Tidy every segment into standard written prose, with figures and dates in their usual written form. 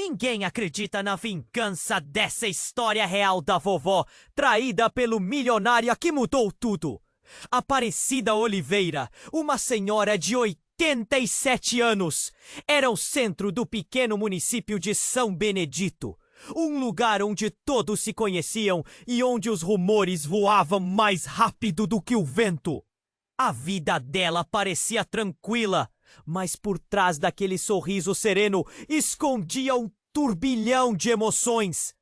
Ninguém acredita na vingança dessa história real da vovó, traída pelo milionário que mudou tudo. Aparecida Oliveira, uma senhora de 87 anos, era o centro do pequeno município de São Benedito. Um lugar onde todos se conheciam e onde os rumores voavam mais rápido do que o vento. A vida dela parecia tranquila, mas por trás daquele sorriso sereno escondia um turbilhão de emoções.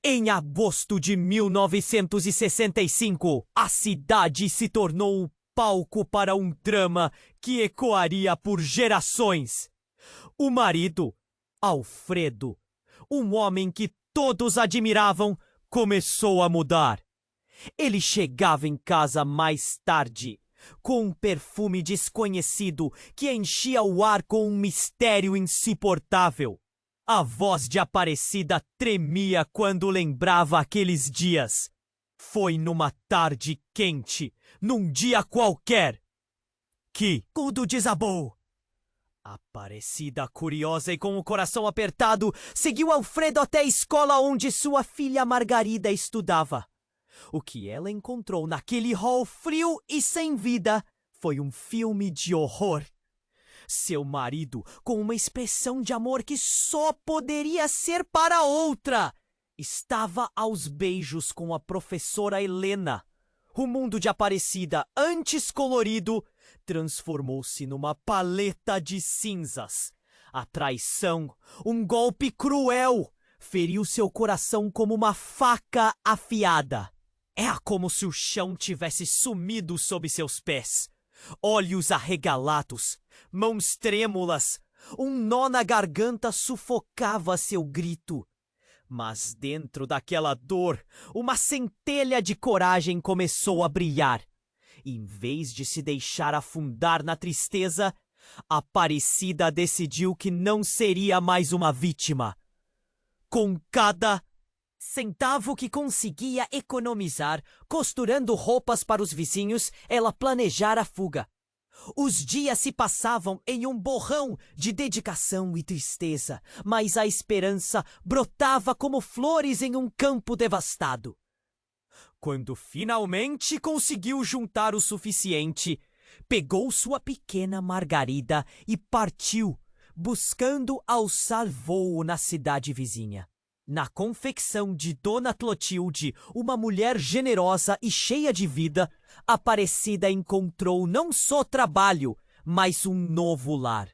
Em agosto de 1965, a cidade se tornou o palco para um drama que ecoaria por gerações. O marido, Alfredo, um homem que todos admiravam, começou a mudar. Ele chegava em casa mais tarde, com um perfume desconhecido que enchia o ar com um mistério insuportável. A voz de Aparecida tremia quando lembrava aqueles dias. Foi numa tarde quente, num dia qualquer, que tudo desabou. Aparecida, curiosa e com o coração apertado, seguiu Alfredo até a escola onde sua filha Margarida estudava. O que ela encontrou naquele hall frio e sem vida foi um filme de horror. Seu marido, com uma expressão de amor que só poderia ser para outra, estava aos beijos com a professora Helena. O mundo de Aparecida, antes colorido, transformou-se numa paleta de cinzas. A traição, um golpe cruel, feriu seu coração como uma faca afiada. Era como se o chão tivesse sumido sob seus pés. Olhos arregalados, mãos trêmulas, um nó na garganta sufocava seu grito. Mas dentro daquela dor, uma centelha de coragem começou a brilhar. Em vez de se deixar afundar na tristeza, Aparecida decidiu que não seria mais uma vítima. Com cada centavo que conseguia economizar, costurando roupas para os vizinhos, ela planejara a fuga. Os dias se passavam em um borrão de dedicação e tristeza, mas a esperança brotava como flores em um campo devastado. Quando finalmente conseguiu juntar o suficiente, pegou sua pequena Margarida e partiu, buscando alçar voo na cidade vizinha. Na confecção de Dona Clotilde, uma mulher generosa e cheia de vida, Aparecida encontrou não só trabalho, mas um novo lar.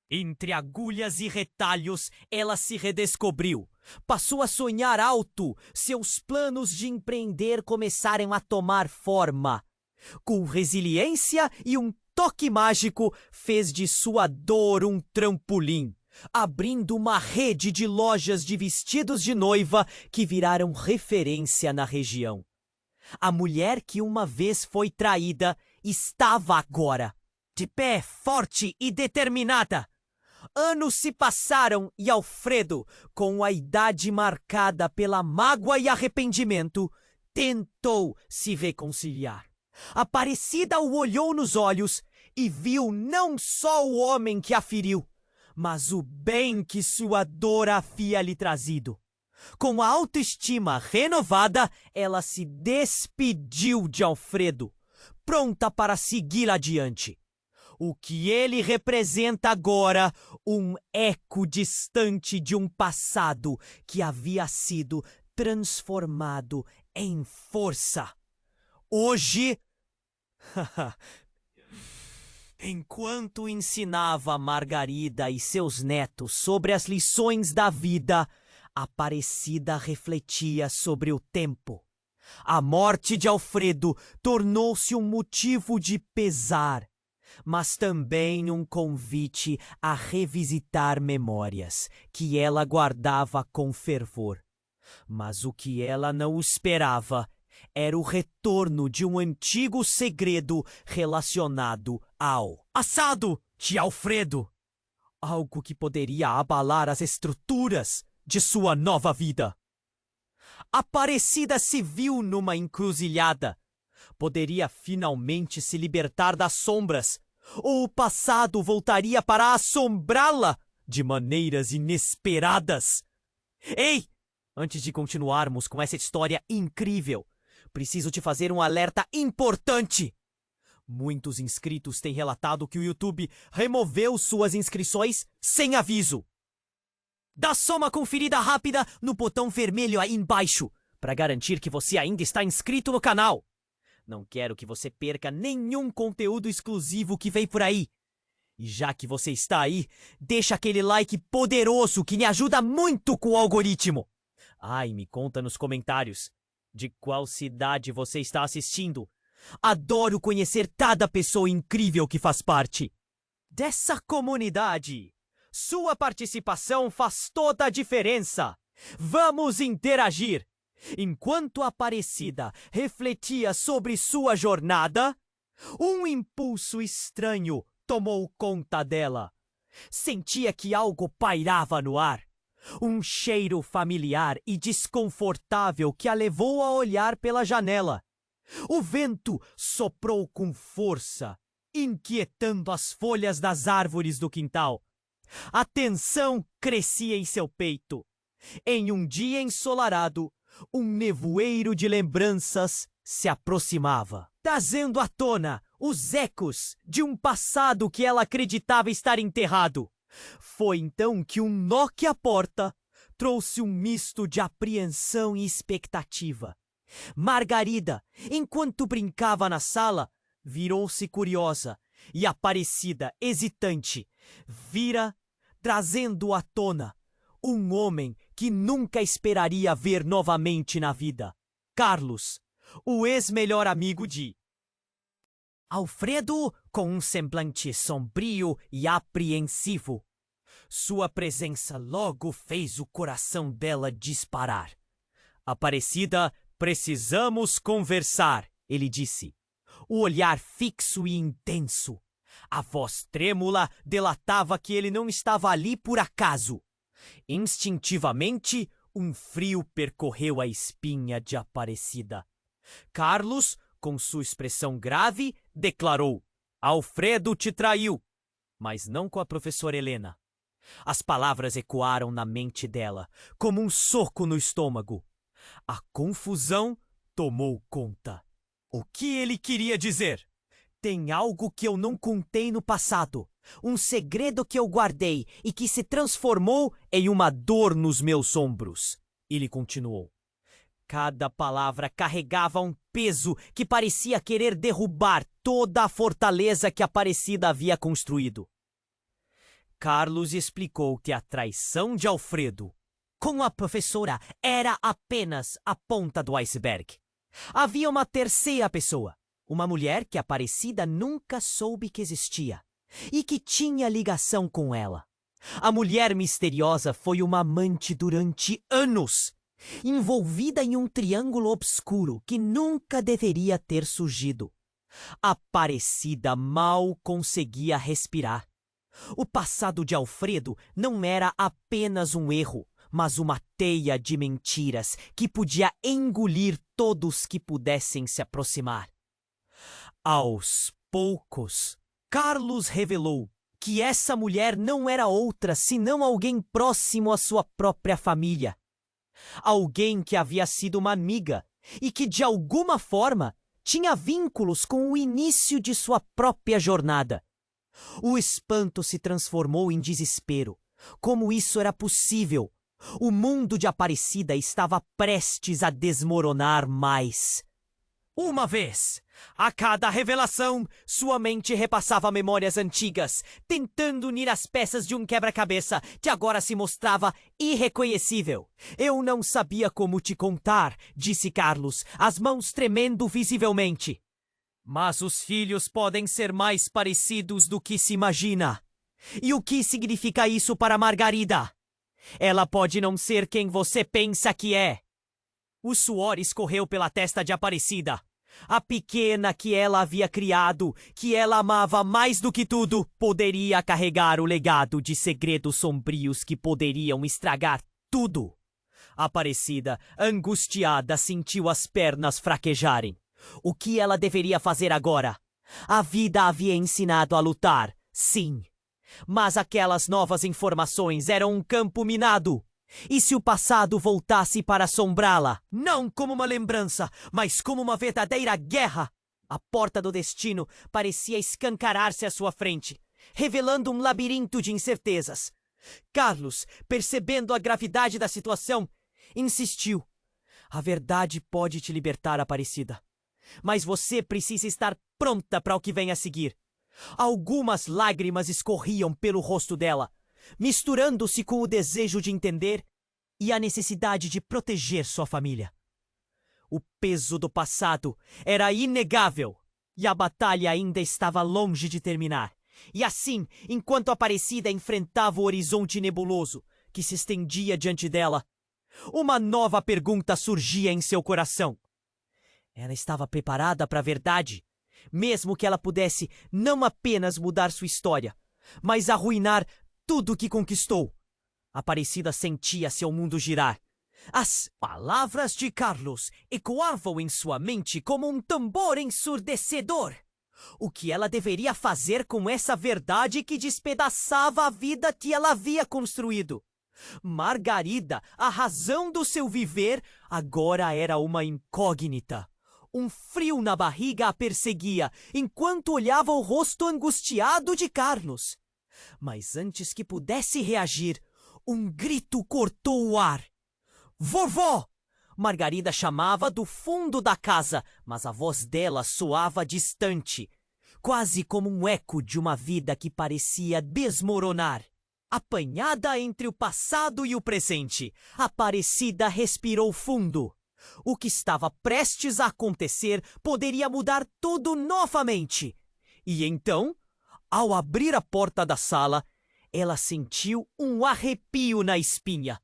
Entre agulhas e retalhos, ela se redescobriu. Passou a sonhar alto, seus planos de empreender começaram a tomar forma. Com resiliência e um toque mágico, fez de sua dor um trampolim, abrindo uma rede de lojas de vestidos de noiva que viraram referência na região. A mulher que uma vez foi traída estava agora, de pé, forte e determinada. Anos se passaram e Alfredo, com a idade marcada pela mágoa e arrependimento, tentou se reconciliar. Aparecida o olhou nos olhos e viu não só o homem que a feriu, mas o bem que sua dor havia lhe trazido. Com a autoestima renovada, ela se despediu de Alfredo, pronta para seguir adiante. O que ele representa agora, um eco distante de um passado que havia sido transformado em força. Hoje, enquanto ensinava Margarida e seus netos sobre as lições da vida, Aparecida refletia sobre o tempo. A morte de Alfredo tornou-se um motivo de pesar, mas também um convite a revisitar memórias que ela guardava com fervor. Mas o que ela não esperava era o retorno de um antigo segredo relacionado ao passado de Alfredo. Algo que poderia abalar as estruturas de sua nova vida. Aparecida se viu numa encruzilhada. Poderia finalmente se libertar das sombras, ou o passado voltaria para assombrá-la de maneiras inesperadas. Ei! Antes de continuarmos com essa história incrível, preciso te fazer um alerta importante. Muitos inscritos têm relatado que o YouTube removeu suas inscrições sem aviso. Dá só uma conferida rápida no botão vermelho aí embaixo para garantir que você ainda está inscrito no canal. Não quero que você perca nenhum conteúdo exclusivo que vem por aí. E já que você está aí, deixa aquele like poderoso que me ajuda muito com o algoritmo. E me conta nos comentários de qual cidade você está assistindo. Adoro conhecer cada pessoa incrível que faz parte dessa comunidade. Sua participação faz toda a diferença. Vamos interagir. Enquanto a Aparecida refletia sobre sua jornada, um impulso estranho tomou conta dela. Sentia que algo pairava no ar. Um cheiro familiar e desconfortável que a levou a olhar pela janela. O vento soprou com força, inquietando as folhas das árvores do quintal. A tensão crescia em seu peito. Em um dia ensolarado, um nevoeiro de lembranças se aproximava, trazendo à tona os ecos de um passado que ela acreditava estar enterrado. Foi então que um knock à porta trouxe um misto de apreensão e expectativa. Margarida, enquanto brincava na sala, virou-se curiosa e Aparecida, hesitante, vira, trazendo à tona um homem que nunca esperaria ver novamente na vida. Carlos, o ex-melhor amigo de Alfredo, com um semblante sombrio e apreensivo. Sua presença logo fez o coração dela disparar. Aparecida, precisamos conversar, ele disse. O olhar fixo e intenso. A voz trêmula delatava que ele não estava ali por acaso. Instintivamente, um frio percorreu a espinha de Aparecida. Carlos, com sua expressão grave, declarou: Alfredo te traiu, mas não com a professora Helena. As palavras ecoaram na mente dela, como um soco no estômago. A confusão tomou conta. O que ele queria dizer? Tem algo que eu não contei no passado. Um segredo que eu guardei e que se transformou em uma dor nos meus ombros. Ele continuou. Cada palavra carregava um peso que parecia querer derrubar toda a fortaleza que Aparecida havia construído. Carlos explicou que a traição de Alfredo com a professora era apenas a ponta do iceberg. Havia uma terceira pessoa, uma mulher que Aparecida nunca soube que existia e que tinha ligação com ela. A mulher misteriosa foi uma amante durante anos, envolvida em um triângulo obscuro que nunca deveria ter surgido. Aparecida mal conseguia respirar. O passado de Alfredo não era apenas um erro, mas uma teia de mentiras que podia engolir todos que pudessem se aproximar. Aos poucos, Carlos revelou que essa mulher não era outra senão alguém próximo à sua própria família. Alguém que havia sido uma amiga e que, de alguma forma, tinha vínculos com o início de sua própria jornada. O espanto se transformou em desespero. Como isso era possível? O mundo de Aparecida estava prestes a desmoronar mais. Uma vez, a cada revelação, sua mente repassava memórias antigas, tentando unir as peças de um quebra-cabeça que agora se mostrava irreconhecível. Eu não sabia como te contar, disse Carlos, as mãos tremendo visivelmente. Mas os filhos podem ser mais parecidos do que se imagina. E o que significa isso para Margarida? Ela pode não ser quem você pensa que é. O suor escorreu pela testa de Aparecida. A pequena que ela havia criado, que ela amava mais do que tudo, poderia carregar o legado de segredos sombrios que poderiam estragar tudo. Aparecida, angustiada, sentiu as pernas fraquejarem. O que ela deveria fazer agora? A vida havia ensinado a lutar, sim. Mas aquelas novas informações eram um campo minado. E se o passado voltasse para assombrá-la? Não como uma lembrança, mas como uma verdadeira guerra. A porta do destino parecia escancarar-se à sua frente, revelando um labirinto de incertezas. Carlos, percebendo a gravidade da situação, insistiu. A verdade pode te libertar, Aparecida. Mas você precisa estar pronta para o que vem a seguir. Algumas lágrimas escorriam pelo rosto dela, misturando-se com o desejo de entender e a necessidade de proteger sua família. O peso do passado era inegável e a batalha ainda estava longe de terminar. E assim, enquanto Aparecida enfrentava o horizonte nebuloso que se estendia diante dela, uma nova pergunta surgia em seu coração. Ela estava preparada para a verdade, mesmo que ela pudesse não apenas mudar sua história, mas arruinar tudo o que conquistou. Aparecida sentia seu mundo girar. As palavras de Carlos ecoavam em sua mente como um tambor ensurdecedor. O que ela deveria fazer com essa verdade que despedaçava a vida que ela havia construído? Margarida, a razão do seu viver, agora era uma incógnita. Um frio na barriga a perseguia, enquanto olhava o rosto angustiado de Carlos. Mas antes que pudesse reagir, um grito cortou o ar. Vovó! Margarida chamava do fundo da casa, mas a voz dela soava distante, quase como um eco de uma vida que parecia desmoronar. Apanhada entre o passado e o presente, Aparecida respirou fundo. O que estava prestes a acontecer poderia mudar tudo novamente. E então, ao abrir a porta da sala, ela sentiu um arrepio na espinha.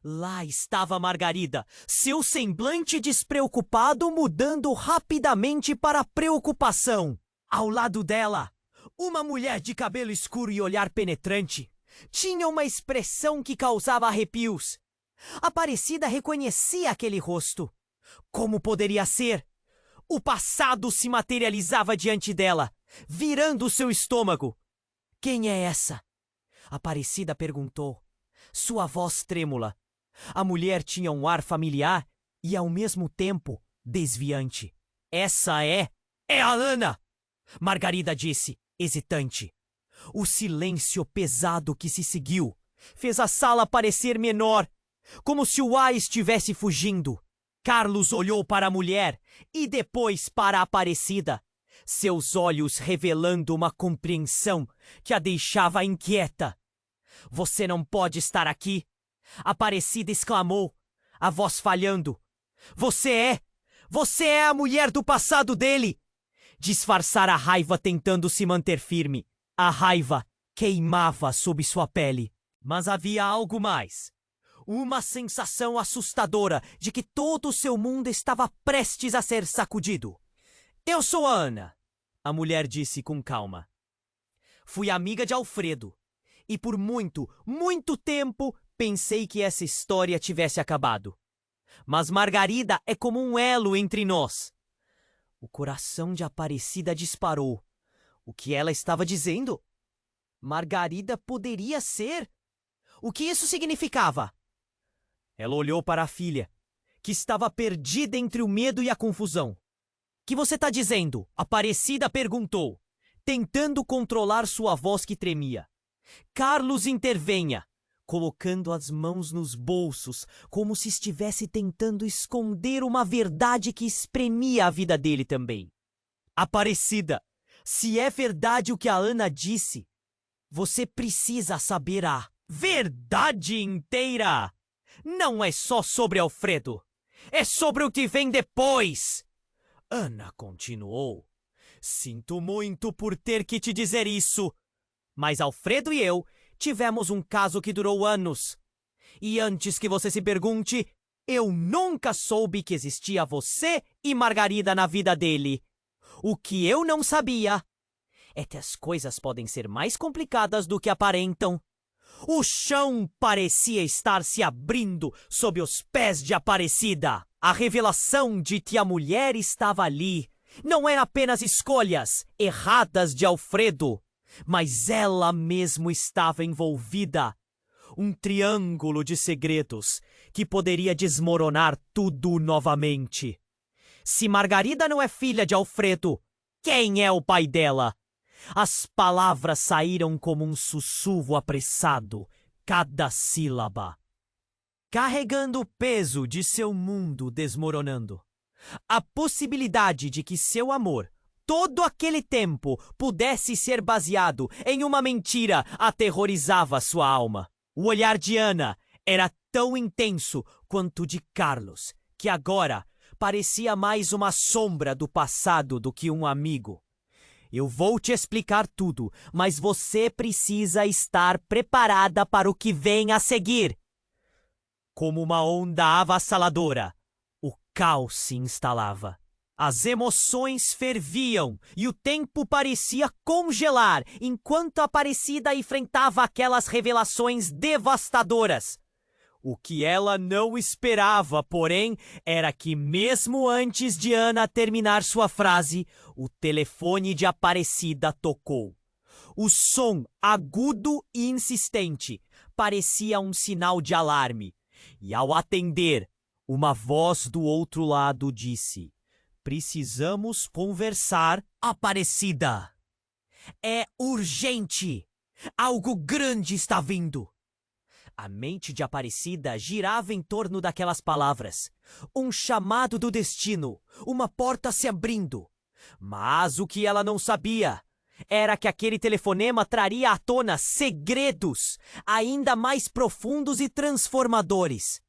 Lá estava Margarida, seu semblante despreocupado mudando rapidamente para preocupação. Ao lado dela, uma mulher de cabelo escuro e olhar penetrante tinha uma expressão que causava arrepios. Aparecida reconhecia aquele rosto. Como poderia ser? O passado se materializava diante dela, virando seu estômago. Quem é essa? Aparecida perguntou, sua voz trêmula. A mulher tinha um ar familiar e, ao mesmo tempo, desviante. Essa é a Ana! Margarida disse, hesitante. O silêncio pesado que se seguiu fez a sala parecer menor, como se o ar estivesse fugindo. Carlos olhou para a mulher e depois para a Aparecida, seus olhos revelando uma compreensão que a deixava inquieta. Você não pode estar aqui, Aparecida exclamou, a voz falhando. Você é a mulher do passado dele! Disfarçar a raiva tentando se manter firme. A raiva queimava sob sua pele. Mas havia algo mais. Uma sensação assustadora de que todo o seu mundo estava prestes a ser sacudido. Eu sou a Ana, a mulher disse com calma. Fui amiga de Alfredo. E por muito, muito tempo pensei que essa história tivesse acabado. Mas Margarida é como um elo entre nós. O coração de Aparecida disparou. O que ela estava dizendo? Margarida poderia ser? O que isso significava? Ela olhou para a filha, que estava perdida entre o medo e a confusão. Que você está dizendo? Aparecida perguntou, tentando controlar sua voz que tremia. Carlos intervenha, colocando as mãos nos bolsos, como se estivesse tentando esconder uma verdade que espremia a vida dele também. Aparecida, se é verdade o que a Ana disse, você precisa saber a verdade inteira. Não é só sobre Alfredo, é sobre o que vem depois. Ana continuou. Sinto muito por ter que te dizer isso, mas Alfredo e eu tivemos um caso que durou anos. E antes que você se pergunte, eu nunca soube que existia você e Margarida na vida dele. O que eu não sabia é que as coisas podem ser mais complicadas do que aparentam. O chão parecia estar se abrindo sob os pés de Aparecida. A revelação de que a mulher estava ali não eram apenas escolhas erradas de Alfredo, Mas ela mesmo estava envolvida. Um triângulo de segredos que poderia desmoronar tudo novamente. Se Margarida não é filha de Alfredo, quem é o pai dela? As palavras saíram como um sussurro apressado, cada sílaba, carregando o peso de seu mundo desmoronando. A possibilidade de que seu amor, todo aquele tempo, pudesse ser baseado em uma mentira aterrorizava sua alma. O olhar de Ana era tão intenso quanto o de Carlos, que agora parecia mais uma sombra do passado do que um amigo. Eu vou te explicar tudo, mas você precisa estar preparada para o que vem a seguir. Como uma onda avassaladora, o caos se instalava. As emoções ferviam e o tempo parecia congelar enquanto Aparecida enfrentava aquelas revelações devastadoras. O que ela não esperava, porém, era que mesmo antes de Ana terminar sua frase, o telefone de Aparecida tocou. O som agudo e insistente parecia um sinal de alarme. E ao atender, uma voz do outro lado disse: "Precisamos conversar, Aparecida. É urgente. Algo grande está vindo." A mente de Aparecida girava em torno daquelas palavras. Um chamado do destino, uma porta se abrindo. Mas o que ela não sabia era que aquele telefonema traria à tona segredos ainda mais profundos e transformadores.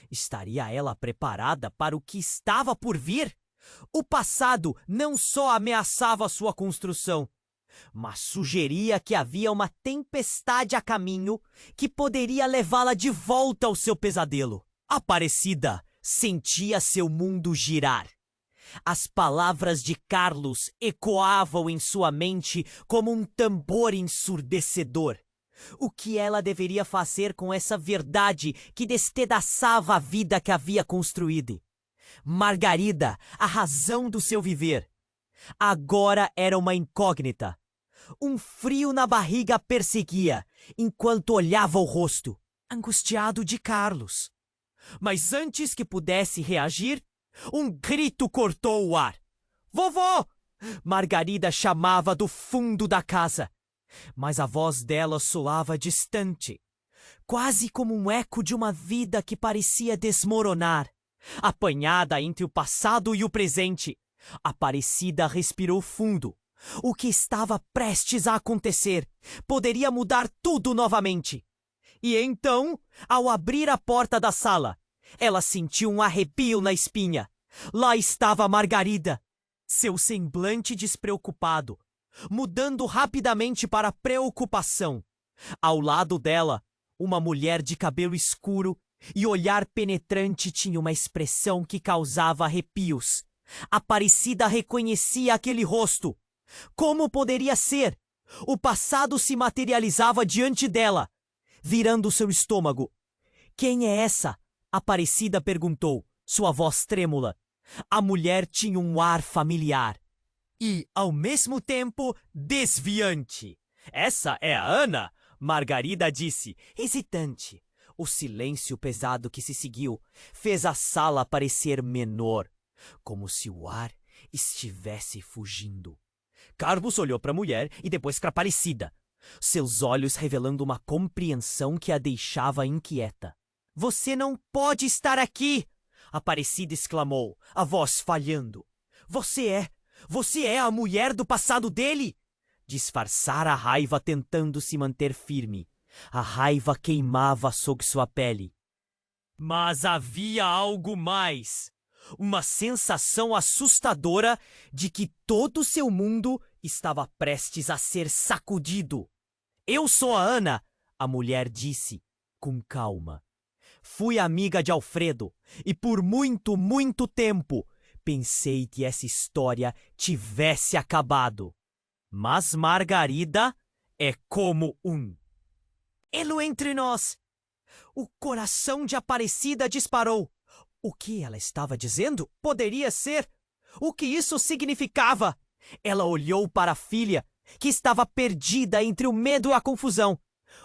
Estaria ela preparada para o que estava por vir? O passado não só ameaçava sua construção, mas sugeria que havia uma tempestade a caminho que poderia levá-la de volta ao seu pesadelo. Aparecida sentia seu mundo girar. As palavras de Carlos ecoavam em sua mente como um tambor ensurdecedor. O que ela deveria fazer com essa verdade que despedaçava a vida que havia construído? Margarida, a razão do seu viver, agora era uma incógnita. Um frio na barriga a perseguia, enquanto olhava o rosto angustiado de Carlos. Mas antes que pudesse reagir, um grito cortou o ar. "Vovó!" Margarida chamava do fundo da casa, mas a voz dela soava distante, quase como um eco de uma vida que parecia desmoronar. Apanhada entre o passado e o presente, Aparecida respirou fundo. O que estava prestes a acontecer poderia mudar tudo novamente. E então, ao abrir a porta da sala, ela sentiu um arrepio na espinha. Lá estava Margarida, seu semblante despreocupado, mudando rapidamente para preocupação. Ao lado dela, uma mulher de cabelo escuro e olhar penetrante tinha uma expressão que causava arrepios. Aparecida reconhecia aquele rosto. Como poderia ser? O passado se materializava diante dela, virando seu estômago. "Quem é essa?" Aparecida perguntou, sua voz trêmula. A mulher tinha um ar familiar e, ao mesmo tempo, desviante. "Essa é a Ana?" Margarida disse, hesitante. O silêncio pesado que se seguiu fez a sala parecer menor, como se o ar estivesse fugindo. Carlos olhou para a mulher e depois para Aparecida, seus olhos revelando uma compreensão que a deixava inquieta. "Você não pode estar aqui!" Aparecida exclamou, a voz falhando. Você é a mulher do passado dele!" Disfarçara a raiva tentando se manter firme. A raiva queimava sob sua pele. Mas havia algo mais. Uma sensação assustadora de que todo seu mundo estava prestes a ser sacudido. "Eu sou a Ana", a mulher disse, com calma. "Fui amiga de Alfredo e por muito, muito tempo pensei que essa história tivesse acabado. Mas Margarida é como um elo entre nós." O coração de Aparecida disparou. O que ela estava dizendo? Poderia ser. O que isso significava? Ela olhou para a filha que estava perdida entre o medo e a confusão.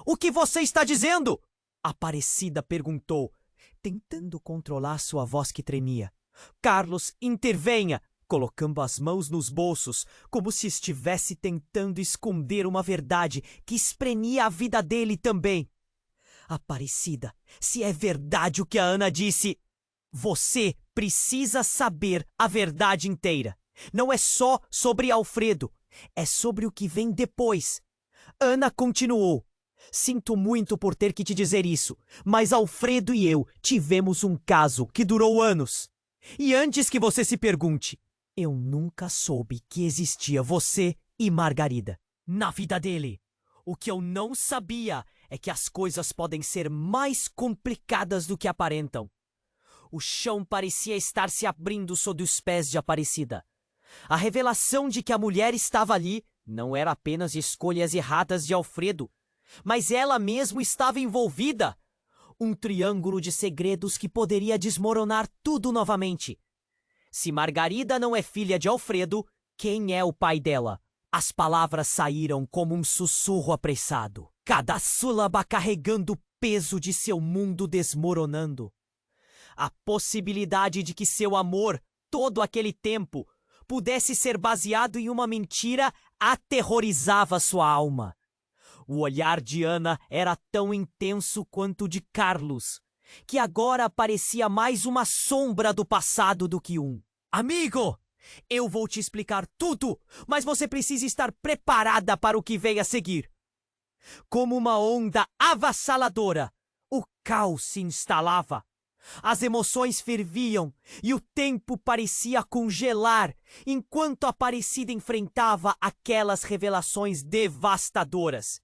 O que você está dizendo? Aparecida perguntou, tentando controlar sua voz que tremia. Carlos, intervenha, colocando as mãos nos bolsos, como se estivesse tentando esconder uma verdade que espremia a vida dele também. Aparecida, se é verdade o que a Ana disse, você precisa saber a verdade inteira. Não é só sobre Alfredo, é sobre o que vem depois. Ana continuou. Sinto muito por ter que te dizer isso, mas Alfredo e eu tivemos um caso que durou anos. E antes que você se pergunte, eu nunca soube que existia você e Margarida na vida dele. O que eu não sabia é que as coisas podem ser mais complicadas do que aparentam. O chão parecia estar se abrindo sob os pés de Aparecida. A revelação de que a mulher estava ali não era apenas escolhas erradas de Alfredo, mas ela mesma estava envolvida. Um triângulo de segredos que poderia desmoronar tudo novamente. Se Margarida não é filha de Alfredo, quem é o pai dela? As palavras saíram como um sussurro apressado, cada sílaba carregando o peso de seu mundo desmoronando. A possibilidade de que seu amor, todo aquele tempo, pudesse ser baseado em uma mentira aterrorizava sua alma. O olhar de Ana era tão intenso quanto o de Carlos, que agora parecia mais uma sombra do passado do que um. Amigo, eu vou te explicar tudo, mas você precisa estar preparada para o que vem a seguir. Como uma onda avassaladora, o caos se instalava. As emoções ferviam e o tempo parecia congelar enquanto Aparecida enfrentava aquelas revelações devastadoras.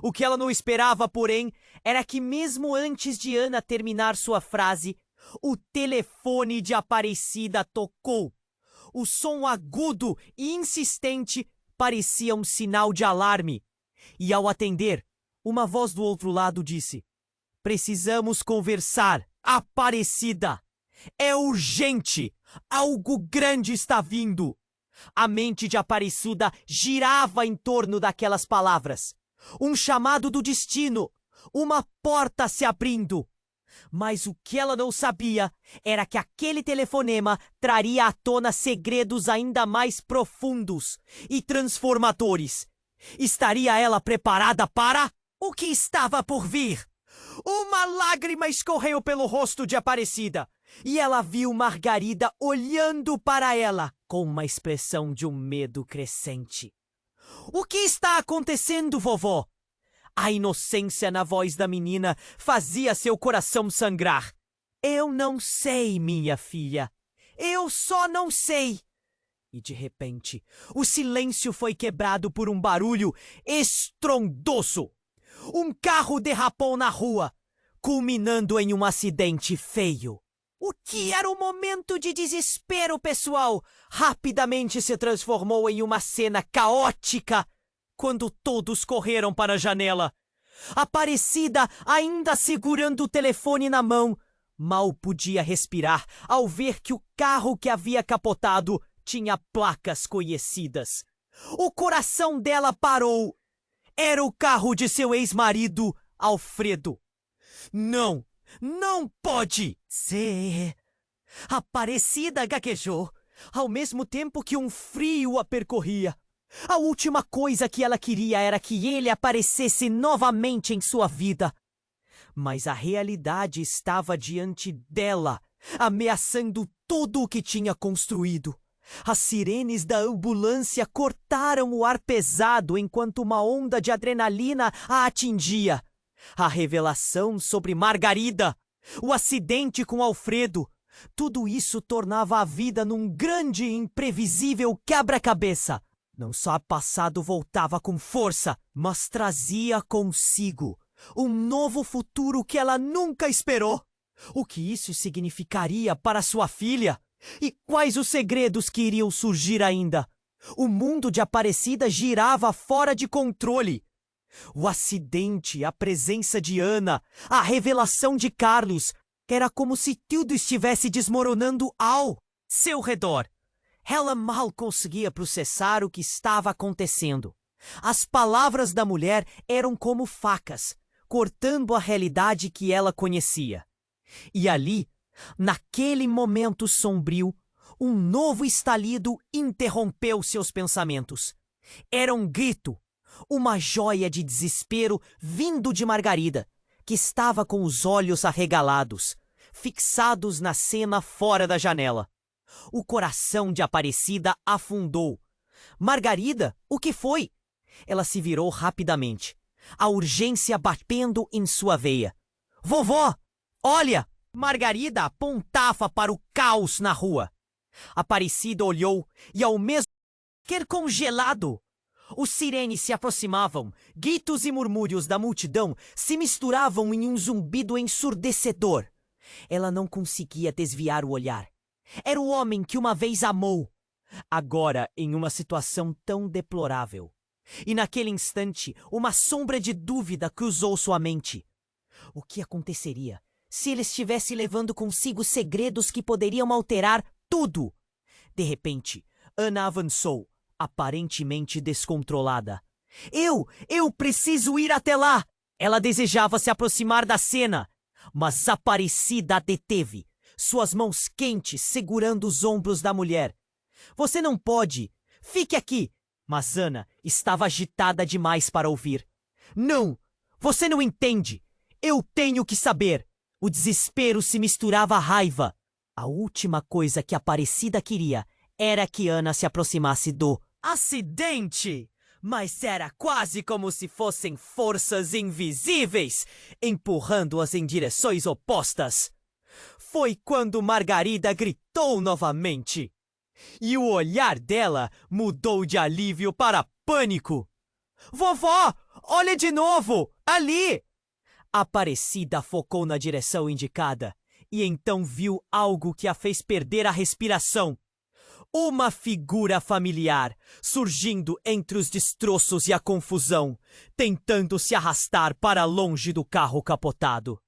O que ela não esperava, porém, era que mesmo antes de Ana terminar sua frase, o telefone de Aparecida tocou. O som agudo e insistente parecia um sinal de alarme. E ao atender, uma voz do outro lado disse: "Precisamos conversar, Aparecida! É urgente! Algo grande está vindo!" A mente de Aparecida girava em torno daquelas palavras. Um chamado do destino, uma porta se abrindo. Mas o que ela não sabia era que aquele telefonema traria à tona segredos ainda mais profundos e transformadores. Estaria ela preparada para o que estava por vir? Uma lágrima escorreu pelo rosto de Aparecida e ela viu Margarida olhando para ela com uma expressão de um medo crescente. "O que está acontecendo, vovó?" A inocência na voz da menina fazia seu coração sangrar. "Eu não sei, minha filha. Eu só não sei." E de repente, o silêncio foi quebrado por um barulho estrondoso. Um carro derrapou na rua, culminando em um acidente feio. O que era um momento de desespero pessoal rapidamente se transformou em uma cena caótica quando todos correram para a janela. Aparecida, ainda segurando o telefone na mão, mal podia respirar ao ver que o carro que havia capotado tinha placas conhecidas. O coração dela parou. Era o carro de seu ex-marido, Alfredo. "Não, não pode ser." Aparecida gaguejou, ao mesmo tempo que um frio a percorria. A última coisa que ela queria era que ele aparecesse novamente em sua vida. Mas a realidade estava diante dela, ameaçando tudo o que tinha construído. As sirenes da ambulância cortaram o ar pesado enquanto uma onda de adrenalina a atingia. A revelação sobre Margarida, o acidente com Alfredo, tudo isso tornava a vida num grande e imprevisível quebra-cabeça. Não só o passado voltava com força, mas trazia consigo um novo futuro que ela nunca esperou. O que isso significaria para sua filha? E quais os segredos que iriam surgir ainda? O mundo de Aparecida girava fora de controle. O acidente, a presença de Ana, a revelação de Carlos, era como se tudo estivesse desmoronando ao seu redor. Ela mal conseguia processar o que estava acontecendo. As palavras da mulher eram como facas, cortando a realidade que ela conhecia. E ali, naquele momento sombrio, um novo estalido interrompeu seus pensamentos. Era um grito, uma joia de desespero vindo de Margarida, que estava com os olhos arregalados, fixados na cena fora da janela. O coração de Aparecida afundou. Margarida, o que foi? Ela se virou rapidamente, a urgência batendo em sua veia. Vovó, olha! Margarida apontava para o caos na rua. Aparecida olhou e ao mesmo tempo congelado. Os sirenes se aproximavam, gritos e murmúrios da multidão se misturavam em um zumbido ensurdecedor. Ela não conseguia desviar o olhar. Era o homem que uma vez amou, agora em uma situação tão deplorável. E naquele instante, uma sombra de dúvida cruzou sua mente. O que aconteceria se ele estivesse levando consigo segredos que poderiam alterar tudo? De repente, Ana avançou, aparentemente descontrolada. Eu preciso ir até lá! Ela desejava se aproximar da cena, mas Aparecida a deteve, suas mãos quentes segurando os ombros da mulher. Você não pode! Fique aqui! Mas Ana estava agitada demais para ouvir. Não! Você não entende! Eu tenho que saber! O desespero se misturava à raiva. A última coisa que Aparecida queria era que Ana se aproximasse do acidente! Mas era quase como se fossem forças invisíveis, empurrando-as em direções opostas. Foi quando Margarida gritou novamente. E o olhar dela mudou de alívio para pânico. Vovó, olhe de novo! Ali! Aparecida focou na direção indicada e então viu algo que a fez perder a respiração. Uma figura familiar surgindo entre os destroços e a confusão, tentando se arrastar para longe do carro capotado.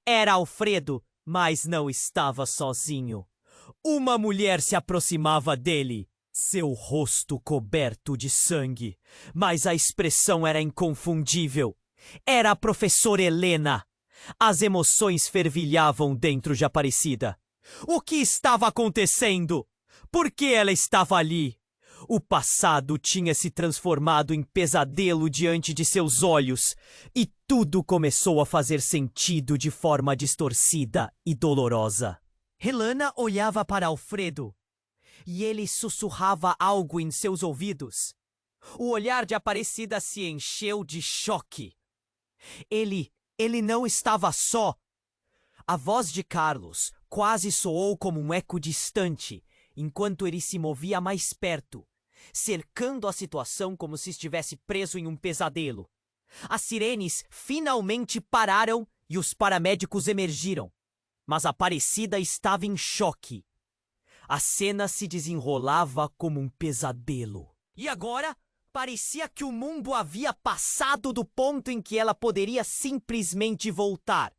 Era Alfredo, mas não estava sozinho. Uma mulher se aproximava dele, seu rosto coberto de sangue, mas a expressão era inconfundível. Era a professora Helena. As emoções fervilhavam dentro de Aparecida. O que estava acontecendo? Por que ela estava ali? O passado tinha se transformado em pesadelo diante de seus olhos, e tudo começou a fazer sentido de forma distorcida e dolorosa. Helena olhava para Alfredo, e ele sussurrava algo em seus ouvidos. O olhar de Aparecida se encheu de choque. Ele não estava só. A voz de Carlos quase soou como um eco distante, enquanto ele se movia mais perto, cercando a situação como se estivesse preso em um pesadelo. As sirenes finalmente pararam e os paramédicos emergiram, mas Aparecida estava em choque. A cena se desenrolava como um pesadelo. E agora, parecia que o mundo havia passado do ponto em que ela poderia simplesmente voltar.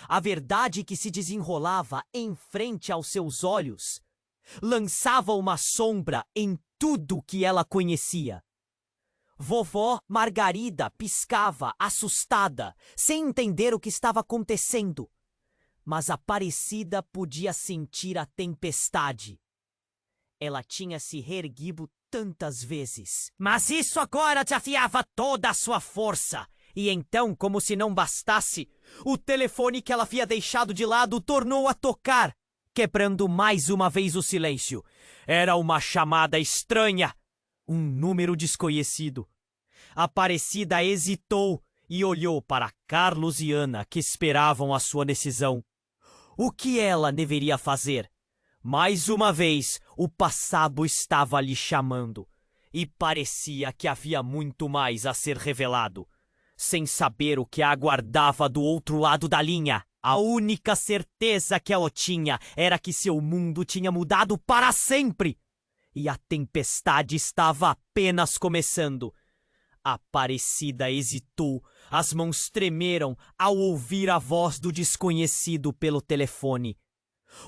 A verdade que se desenrolava em frente aos seus olhos lançava uma sombra em tudo que ela conhecia. Vovó Margarida piscava, assustada, sem entender o que estava acontecendo. Mas Aparecida podia sentir a tempestade. Ela tinha se reerguido tantas vezes. Mas isso agora desafiava toda a sua força. E então, como se não bastasse, o telefone que ela havia deixado de lado tornou a tocar, quebrando mais uma vez o silêncio. Era uma chamada estranha. Um número desconhecido. Aparecida hesitou e olhou para Carlos e Ana, que esperavam a sua decisão. O que ela deveria fazer? Mais uma vez, o passado estava lhe chamando, e parecia que havia muito mais a ser revelado. Sem saber o que a aguardava do outro lado da linha, a única certeza que ela tinha era que seu mundo tinha mudado para sempre. E a tempestade estava apenas começando. Aparecida hesitou, as mãos tremeram ao ouvir a voz do desconhecido pelo telefone.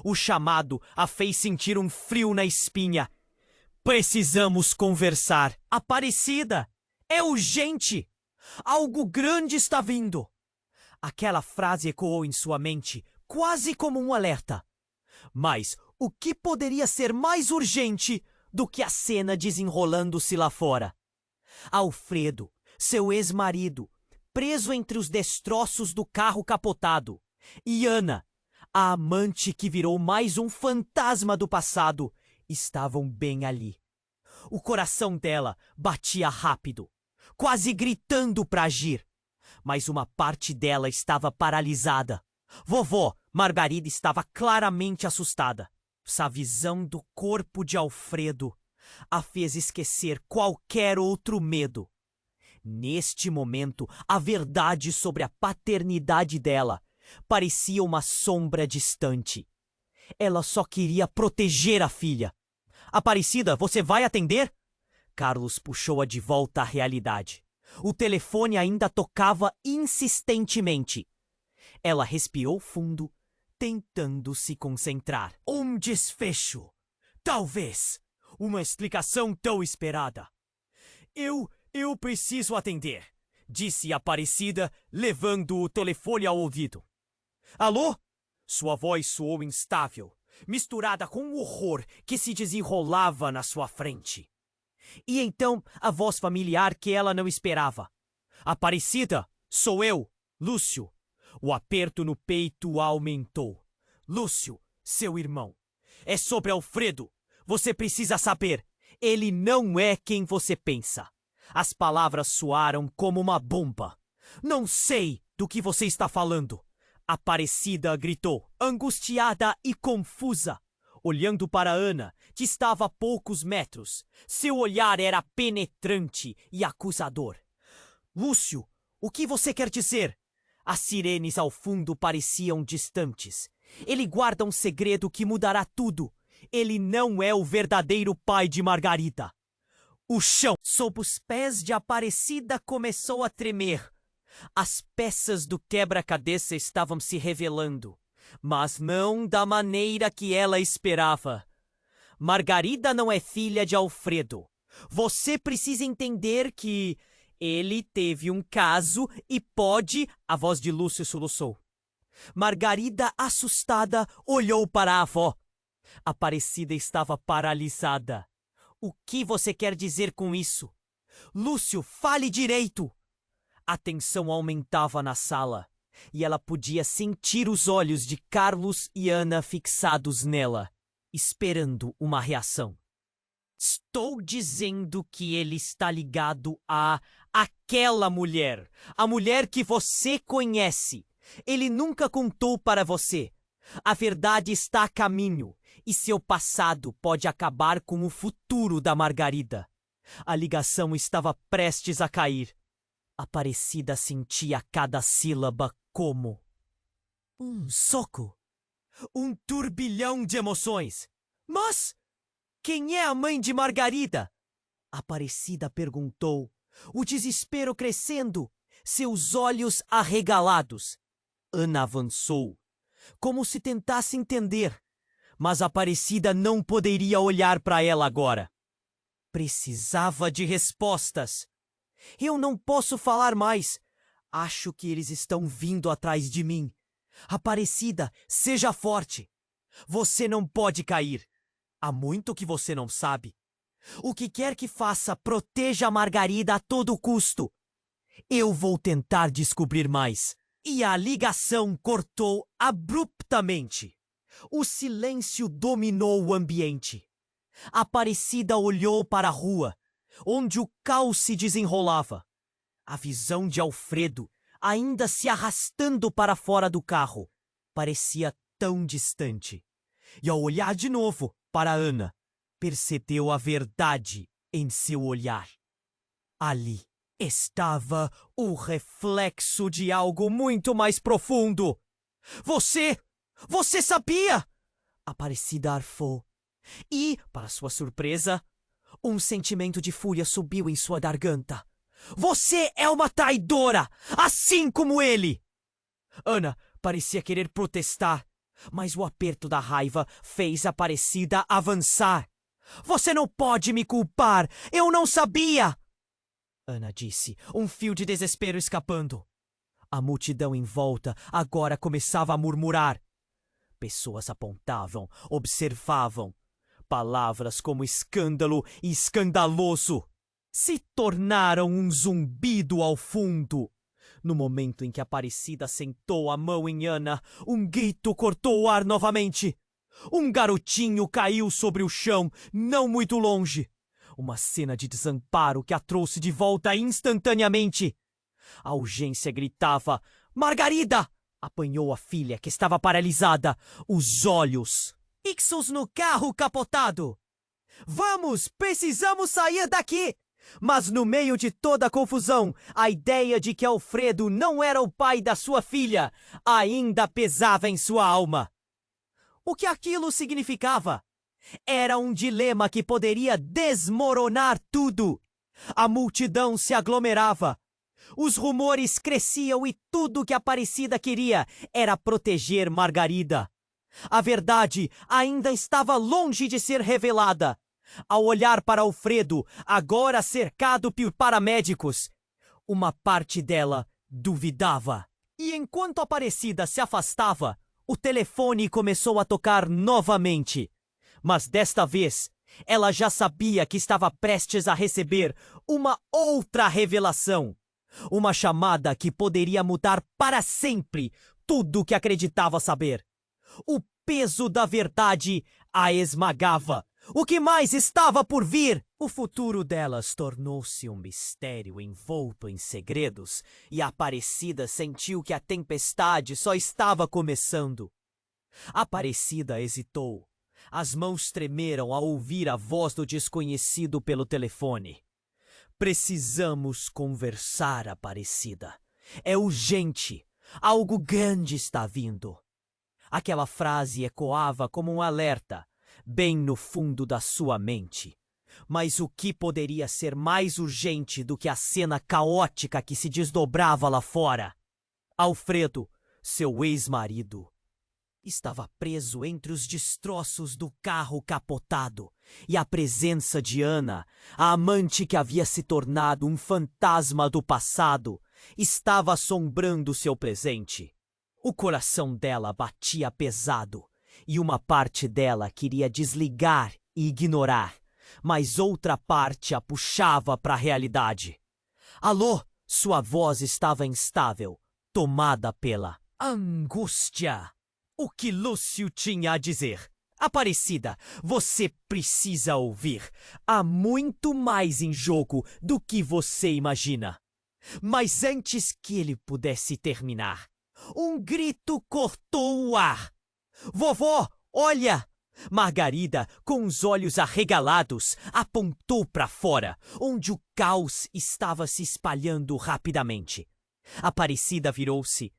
O chamado a fez sentir um frio na espinha. Precisamos conversar. Aparecida! É urgente! Algo grande está vindo! Aquela frase ecoou em sua mente, quase como um alerta. Mas o que poderia ser mais urgente do que a cena desenrolando-se lá fora? Alfredo, seu ex-marido, preso entre os destroços do carro capotado, e Ana, a amante que virou mais um fantasma do passado, estavam bem ali. O coração dela batia rápido, quase gritando para agir. Mas uma parte dela estava paralisada. Vovó Margarida estava claramente assustada. Essa visão do corpo de Alfredo a fez esquecer qualquer outro medo. Neste momento, a verdade sobre a paternidade dela parecia uma sombra distante. Ela só queria proteger a filha. Aparecida, você vai atender? Carlos puxou-a de volta à realidade. O telefone ainda tocava insistentemente. Ela respirou fundo, tentando se concentrar. Um desfecho. Talvez. Uma explicação tão esperada. Eu preciso atender, disse Aparecida, levando o telefone ao ouvido. Alô? Sua voz soou instável, misturada com o horror que se desenrolava na sua frente. E então a voz familiar que ela não esperava. Aparecida, sou eu, Lúcio. O aperto no peito aumentou. Lúcio, seu irmão. É sobre Alfredo. Você precisa saber. Ele não é quem você pensa. As palavras soaram como uma bomba. Não sei do que você está falando. Aparecida gritou, angustiada e confusa, olhando para Ana, que estava a poucos metros. Seu olhar era penetrante e acusador. Lúcio, o que você quer dizer? As sirenes ao fundo pareciam distantes. Ele guarda um segredo que mudará tudo. Ele não é o verdadeiro pai de Margarida. O chão sob os pés de Aparecida começou a tremer. As peças do quebra-cabeça estavam se revelando, mas não da maneira que ela esperava. Margarida não é filha de Alfredo. Você precisa entender que ele teve um caso e pode... A voz de Lúcio soluçou. Margarida, assustada, olhou para a avó. Aparecida estava paralisada. O que você quer dizer com isso? Lúcio, fale direito! A tensão aumentava na sala, e ela podia sentir os olhos de Carlos e Ana fixados nela, esperando uma reação. Estou dizendo que ele está ligado a aquela mulher, a mulher que você conhece. Ele nunca contou para você. A verdade está a caminho, e seu passado pode acabar com o futuro da Margarida. A ligação estava prestes a cair. Aparecida sentia cada sílaba como um soco, um turbilhão de emoções. Mas quem é a mãe de Margarida? Aparecida perguntou, o desespero crescendo, seus olhos arregalados. Ana avançou, como se tentasse entender, mas Aparecida não poderia olhar para ela agora. Precisava de respostas. Eu não posso falar mais. Acho que eles estão vindo atrás de mim. Aparecida, seja forte. Você não pode cair. Há muito que você não sabe. O que quer que faça, proteja a Margarida a todo custo. Eu vou tentar descobrir mais. E a ligação cortou abruptamente. O silêncio dominou o ambiente. Aparecida olhou para a rua, onde o caos se desenrolava. A visão de Alfredo, ainda se arrastando para fora do carro, parecia tão distante. E ao olhar de novo para Ana, percebeu a verdade em seu olhar. Ali estava o reflexo de algo muito mais profundo. Você sabia? Aparecida arfou. E, para sua surpresa, um sentimento de fúria subiu em sua garganta. Você é uma traidora, assim como ele! Ana parecia querer protestar, mas o aperto da raiva fez Aparecida avançar. Você não pode me culpar! Eu não sabia! Ana disse, um fio de desespero escapando. A multidão em volta agora começava a murmurar. Pessoas apontavam, observavam. Palavras como escândalo e escandaloso se tornaram um zumbido ao fundo. No momento em que Aparecida sentou a mão em Ana, um grito cortou o ar novamente. Um garotinho caiu sobre o chão, não muito longe. Uma cena de desamparo que a trouxe de volta instantaneamente. A urgência gritava: Margarida! Apanhou a filha, que estava paralisada, os olhos fixos no carro capotado. Vamos, precisamos sair daqui! Mas no meio de toda a confusão, a ideia de que Alfredo não era o pai da sua filha ainda pesava em sua alma. O que aquilo significava? Era um dilema que poderia desmoronar tudo. A multidão se aglomerava. Os rumores cresciam e tudo que Aparecida queria era proteger Margarida. A verdade ainda estava longe de ser revelada. Ao olhar para Alfredo, agora cercado por paramédicos, uma parte dela duvidava. E enquanto Aparecida se afastava, o telefone começou a tocar novamente. Mas desta vez, ela já sabia que estava prestes a receber uma outra revelação. Uma chamada que poderia mudar para sempre tudo o que acreditava saber. O peso da verdade a esmagava. O que mais estava por vir? O futuro delas tornou-se um mistério envolto em segredos, e Aparecida sentiu que a tempestade só estava começando. Aparecida hesitou. As mãos tremeram ao ouvir a voz do desconhecido pelo telefone. Precisamos conversar, Aparecida. É urgente. Algo grande está vindo. Aquela frase ecoava como um alerta, bem no fundo da sua mente. Mas o que poderia ser mais urgente do que a cena caótica que se desdobrava lá fora? Alfredo, seu ex-marido, estava preso entre os destroços do carro capotado, e a presença de Ana, a amante que havia se tornado um fantasma do passado, estava assombrando seu presente. O coração dela batia pesado, e uma parte dela queria desligar e ignorar, mas outra parte a puxava para a realidade. Alô? Sua voz estava instável, tomada pela angústia. O que Lúcio tinha a dizer? Aparecida, você precisa ouvir. Há muito mais em jogo do que você imagina. Mas antes que ele pudesse terminar, um grito cortou o ar. Vovó, olha! Margarida, com os olhos arregalados, apontou para fora, onde o caos estava se espalhando rapidamente. Aparecida virou-se,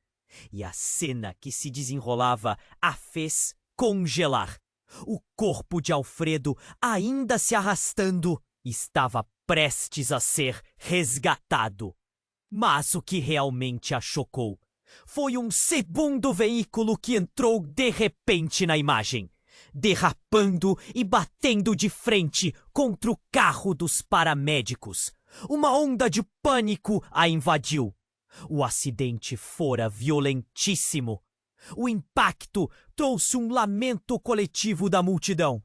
e a cena que se desenrolava a fez congelar. O corpo de Alfredo, ainda se arrastando, estava prestes a ser resgatado. Mas o que realmente a chocou foi um segundo veículo que entrou de repente na imagem, derrapando e batendo de frente contra o carro dos paramédicos. Uma onda de pânico a invadiu. O acidente fora violentíssimo. O impacto trouxe um lamento coletivo da multidão.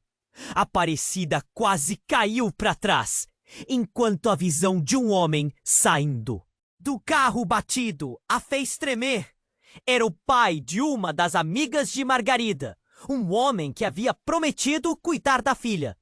Aparecida quase caiu para trás, enquanto a visão de um homem saindo do carro batido a fez tremer. Era o pai de uma das amigas de Margarida, um homem que havia prometido cuidar da filha.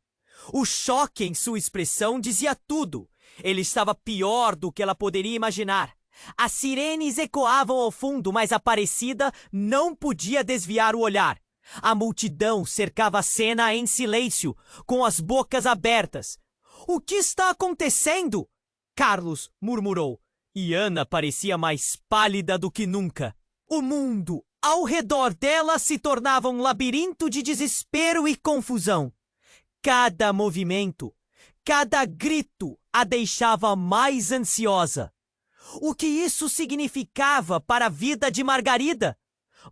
O choque em sua expressão dizia tudo. Ele estava pior do que ela poderia imaginar. As sirenes ecoavam ao fundo, mas Aparecida não podia desviar o olhar. A multidão cercava a cena em silêncio, com as bocas abertas. O que está acontecendo? Carlos murmurou, e Ana parecia mais pálida do que nunca. O mundo ao redor dela se tornava um labirinto de desespero e confusão. Cada movimento, cada grito a deixava mais ansiosa. O que isso significava para a vida de Margarida?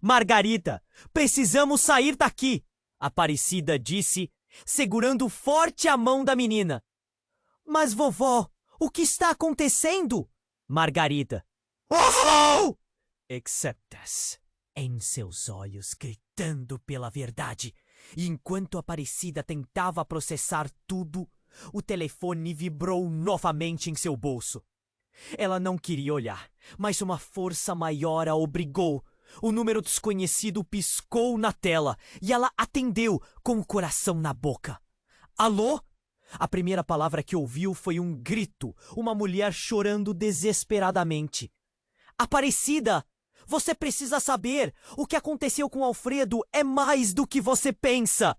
Margarida, precisamos sair daqui, Aparecida disse, segurando forte a mão da menina. Mas, vovó, o que está acontecendo? Margarida. Oh! Exceptas em seus olhos, gritando pela verdade. E enquanto Aparecida tentava processar tudo, o telefone vibrou novamente em seu bolso. Ela não queria olhar, mas uma força maior a obrigou. O número desconhecido piscou na tela e ela atendeu com o coração na boca. Alô? A primeira palavra que ouviu foi um grito, uma mulher chorando desesperadamente. Aparecida! Você precisa saber! O que aconteceu com Alfredo é mais do que você pensa!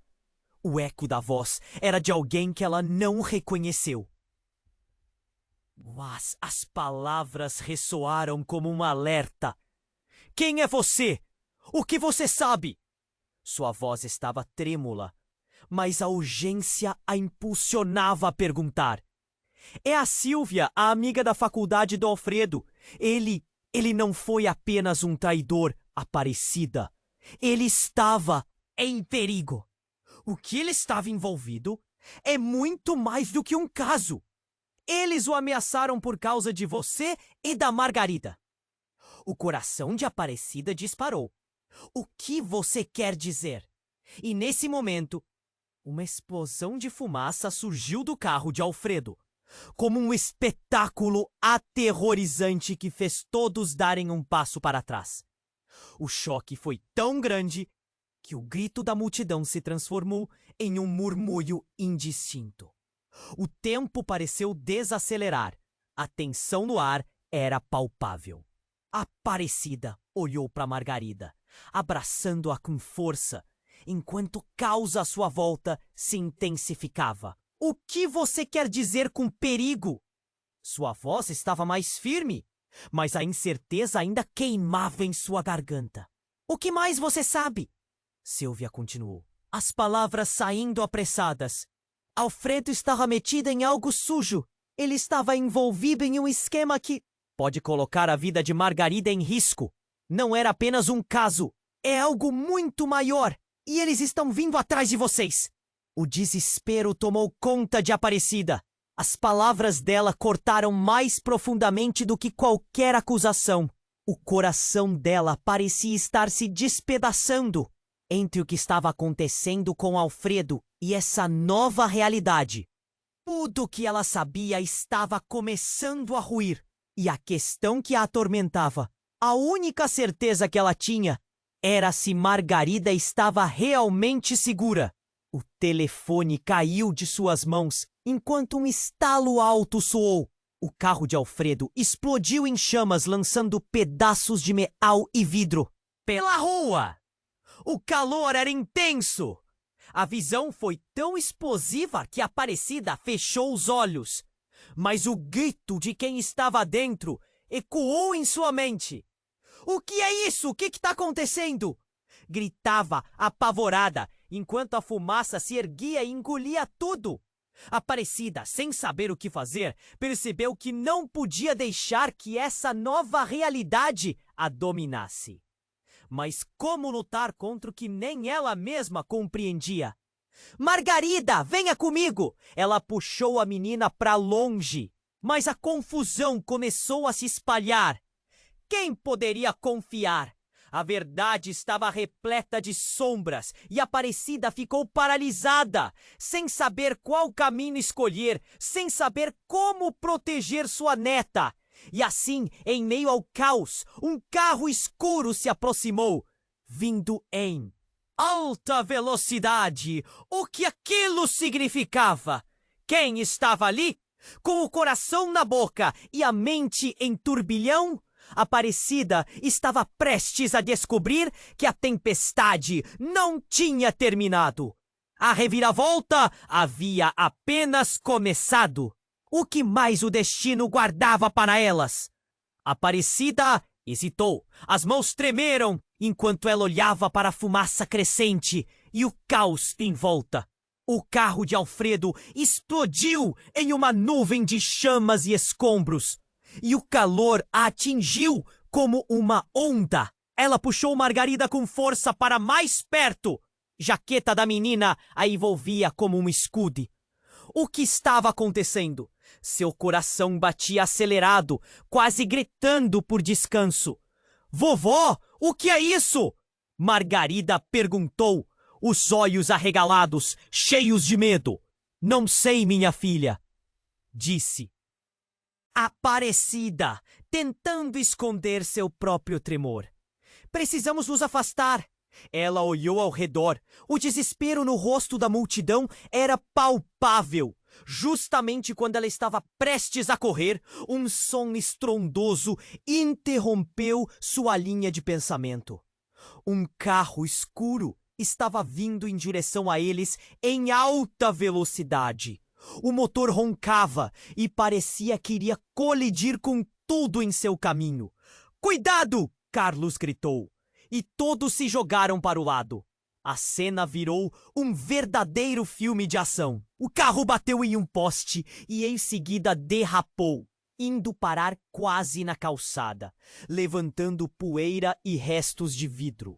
O eco da voz era de alguém que ela não reconheceu. Mas as palavras ressoaram como um alerta. Quem é você? O que você sabe? Sua voz estava trêmula, mas a urgência a impulsionava a perguntar. É a Silvia, a amiga da faculdade do Alfredo. Ele não foi apenas um traidor, Aparecida. Ele estava em perigo. O que ele estava envolvido é muito mais do que um caso. Eles o ameaçaram por causa de você e da Margarida. O coração de Aparecida disparou. O que você quer dizer? E nesse momento, uma explosão de fumaça surgiu do carro de Alfredo, como um espetáculo aterrorizante que fez todos darem um passo para trás. O choque foi tão grande que o grito da multidão se transformou em um murmúrio indistinto. O tempo pareceu desacelerar. A tensão no ar era palpável. Aparecida olhou para Margarida, abraçando-a com força, enquanto o caos à sua volta se intensificava. O que você quer dizer com perigo? Sua voz estava mais firme, mas a incerteza ainda queimava em sua garganta. O que mais você sabe? Silvia continuou, as palavras saindo apressadas. Alfredo estava metido em algo sujo. Ele estava envolvido em um esquema que pode colocar a vida de Margarida em risco. Não era apenas um caso. É algo muito maior. E eles estão vindo atrás de vocês. O desespero tomou conta de Aparecida. As palavras dela cortaram mais profundamente do que qualquer acusação. O coração dela parecia estar se despedaçando. Entre o que estava acontecendo com Alfredo e essa nova realidade, tudo o que ela sabia estava começando a ruir. E a questão que a atormentava, a única certeza que ela tinha, era se Margarida estava realmente segura. O telefone caiu de suas mãos enquanto um estalo alto soou. O carro de Alfredo explodiu em chamas, lançando pedaços de metal e vidro pela rua. O calor era intenso. A visão foi tão explosiva que Aparecida fechou os olhos. Mas o grito de quem estava dentro ecoou em sua mente. O que é isso? O que está acontecendo? Gritava, apavorada, enquanto a fumaça se erguia e engolia tudo. Aparecida, sem saber o que fazer, percebeu que não podia deixar que essa nova realidade a dominasse. Mas como lutar contra o que nem ela mesma compreendia? Margarida, venha comigo! Ela puxou a menina para longe, mas a confusão começou a se espalhar. Quem poderia confiar? A verdade estava repleta de sombras e Aparecida ficou paralisada, sem saber qual caminho escolher, sem saber como proteger sua neta. E assim, em meio ao caos, um carro escuro se aproximou, vindo em alta velocidade. O que aquilo significava? Quem estava ali? Com o coração na boca e a mente em turbilhão, Aparecida estava prestes a descobrir que a tempestade não tinha terminado. A reviravolta havia apenas começado. O que mais o destino guardava para elas? Aparecida hesitou. As mãos tremeram enquanto ela olhava para a fumaça crescente e o caos em volta. O carro de Alfredo explodiu em uma nuvem de chamas e escombros. E o calor a atingiu como uma onda. Ela puxou Margarida com força para mais perto jaqueta da menina a envolvia como um escudo. O que estava acontecendo? Seu coração batia acelerado, quase gritando por descanso. Vovó, o que é isso? Margarida perguntou, os olhos arregalados, cheios de medo. Não sei, minha filha, disse Aparecida, tentando esconder seu próprio tremor. Precisamos nos afastar. Ela olhou ao redor. O desespero no rosto da multidão era palpável. Justamente quando ela estava prestes a correr, um som estrondoso interrompeu sua linha de pensamento. Um carro escuro estava vindo em direção a eles em alta velocidade. O motor roncava e parecia que iria colidir com tudo em seu caminho. "Cuidado!" Carlos gritou. E todos se jogaram para o lado. A cena virou um verdadeiro filme de ação. O carro bateu em um poste e em seguida derrapou, indo parar quase na calçada, levantando poeira e restos de vidro.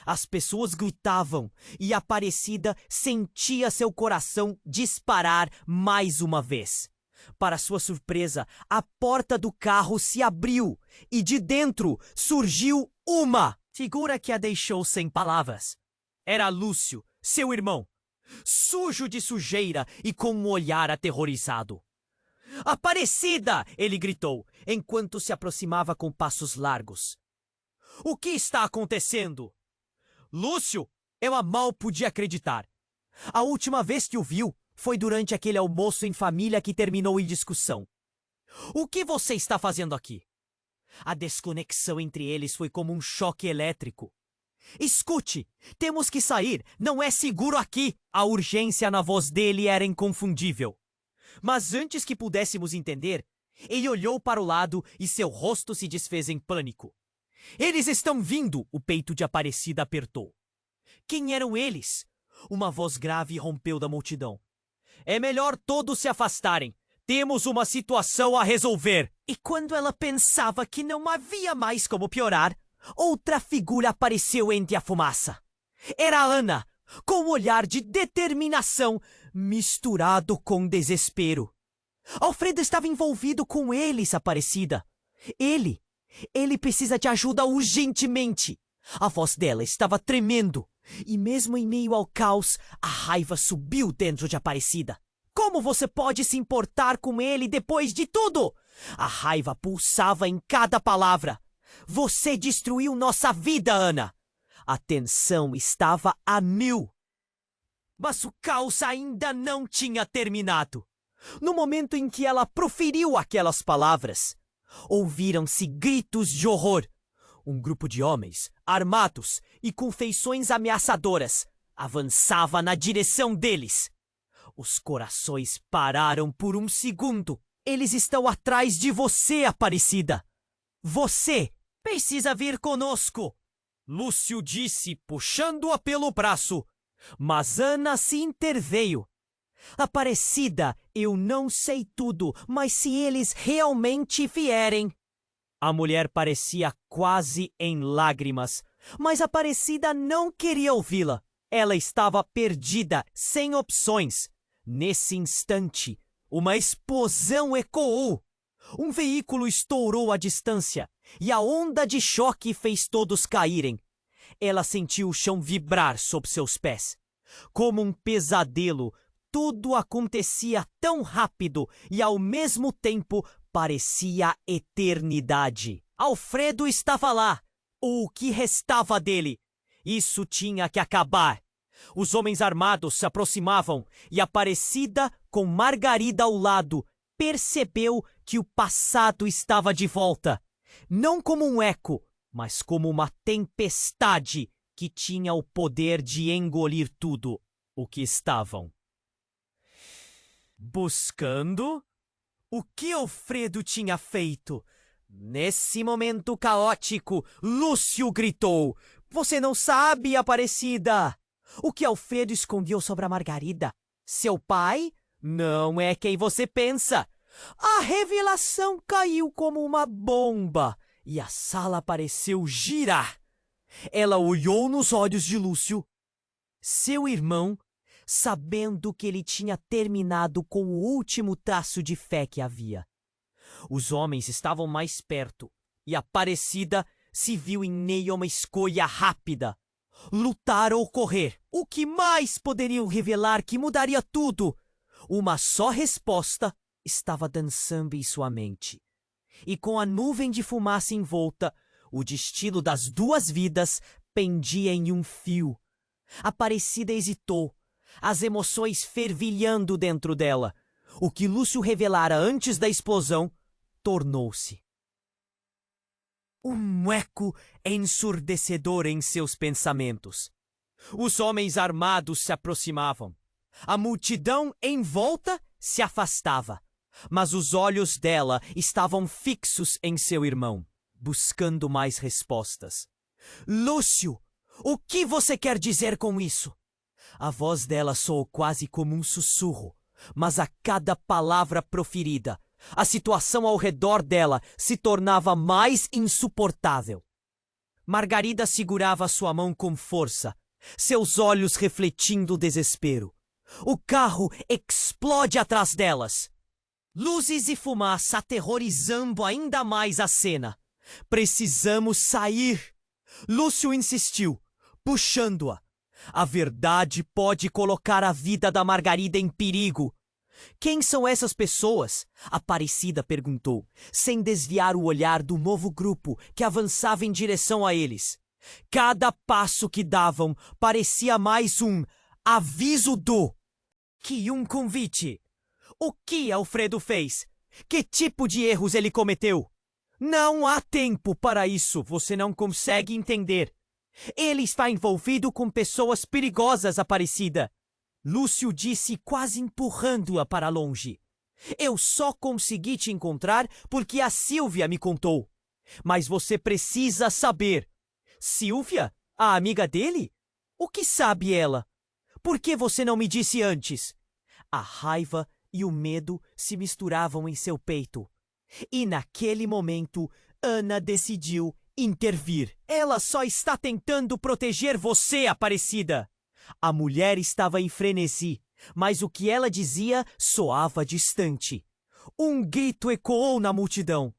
As pessoas gritavam e Aparecida sentia seu coração disparar mais uma vez. Para sua surpresa, a porta do carro se abriu e de dentro surgiu uma figura que a deixou sem palavras. Era Lúcio, seu irmão, sujo de sujeira e com um olhar aterrorizado. "Aparecida!" ele gritou, enquanto se aproximava com passos largos. "O que está acontecendo?" Lúcio, ela mal podia acreditar. A última vez que o viu foi durante aquele almoço em família que terminou em discussão. "O que você está fazendo aqui?" A desconexão entre eles foi como um choque elétrico. "Escute, temos que sair, não é seguro aqui." A urgência na voz dele era inconfundível. Mas antes que pudéssemos entender, ele olhou para o lado e seu rosto se desfez em pânico. "Eles estão vindo!" O peito de Aparecida apertou. Quem eram eles? Uma voz grave rompeu da multidão. "É melhor todos se afastarem. Temos uma situação a resolver." E quando ela pensava que não havia mais como piorar, outra figura apareceu entre a fumaça. Era Ana, com um olhar de determinação misturado com desespero. Alfredo estava envolvido com eles, Aparecida. Ele precisa de ajuda urgentemente. A voz dela estava tremendo. E mesmo em meio ao caos, a raiva subiu dentro de Aparecida. Como você pode se importar com ele depois de tudo? A raiva pulsava em cada palavra. Você destruiu nossa vida, Ana. A tensão estava a 1000. Mas o caos ainda não tinha terminado. No momento em que ela proferiu aquelas palavras, ouviram-se gritos de horror. Um grupo de homens, armados e com feições ameaçadoras, avançava na direção deles. Os corações pararam por um segundo. Eles estão atrás de você, Aparecida. Você precisa vir conosco, Lúcio disse, puxando-a pelo braço. Mas Ana se interveio. Aparecida, eu não sei tudo, mas se eles realmente vierem... A mulher parecia quase em lágrimas, mas Aparecida não queria ouvi-la. Ela estava perdida, sem opções. Nesse instante, uma explosão ecoou. Um veículo estourou à distância e a onda de choque fez todos caírem. Ela sentiu o chão vibrar sob seus pés. Como um pesadelo, tudo acontecia tão rápido e ao mesmo tempo parecia eternidade. Alfredo estava lá, ou o que restava dele. Isso tinha que acabar. Os homens armados se aproximavam e Aparecida, com Margarida ao lado, percebeu que o passado estava de volta. Não como um eco, mas como uma tempestade que tinha o poder de engolir tudo o que estavam buscando. O que Alfredo tinha feito? Nesse momento caótico, Lúcio gritou: "Você não sabe, Aparecida! O que Alfredo escondeu sobre a Margarida? Seu pai não é quem você pensa." A revelação caiu como uma bomba e a sala pareceu girar. Ela olhou nos olhos de Lúcio. Seu irmão, sabendo que ele tinha terminado com o último traço de fé que havia. Os homens estavam mais perto, e Aparecida se viu em meio a uma escolha rápida. Lutar ou correr. O que mais poderiam revelar que mudaria tudo? Uma só resposta estava dançando em sua mente. E com a nuvem de fumaça em volta, o destino das duas vidas pendia em um fio. Aparecida hesitou, as emoções fervilhando dentro dela. O que Lúcio revelara antes da explosão tornou-se um eco ensurdecedor em seus pensamentos. Os homens armados se aproximavam. A multidão em volta se afastava. Mas os olhos dela estavam fixos em seu irmão, buscando mais respostas. Lúcio, o que você quer dizer com isso? A voz dela soou quase como um sussurro, mas a cada palavra proferida, a situação ao redor dela se tornava mais insuportável. Margarida segurava sua mão com força, seus olhos refletindo o desespero. O carro explode atrás delas. Luzes e fumaça aterrorizando ainda mais a cena. Precisamos sair. Lúcio insistiu, puxando-a. A verdade pode colocar a vida da Margarida em perigo. Quem são essas pessoas? Aparecida perguntou, sem desviar o olhar do novo grupo que avançava em direção a eles. Cada passo que davam parecia mais um aviso que um convite. O que Alfredo fez? Que tipo de erros ele cometeu? Não há tempo para isso, você não consegue entender. Ele está envolvido com pessoas perigosas, Aparecida. Lúcio disse, quase empurrando-a para longe. Eu só consegui te encontrar porque a Silvia me contou. Mas você precisa saber. Silvia? A amiga dele? O que sabe ela? Por que você não me disse antes? A raiva e o medo se misturavam em seu peito. E naquele momento, Ana decidiu intervir. Ela só está tentando proteger você, Aparecida. A mulher estava em frenesi, mas o que ela dizia soava distante. Um grito ecoou na multidão.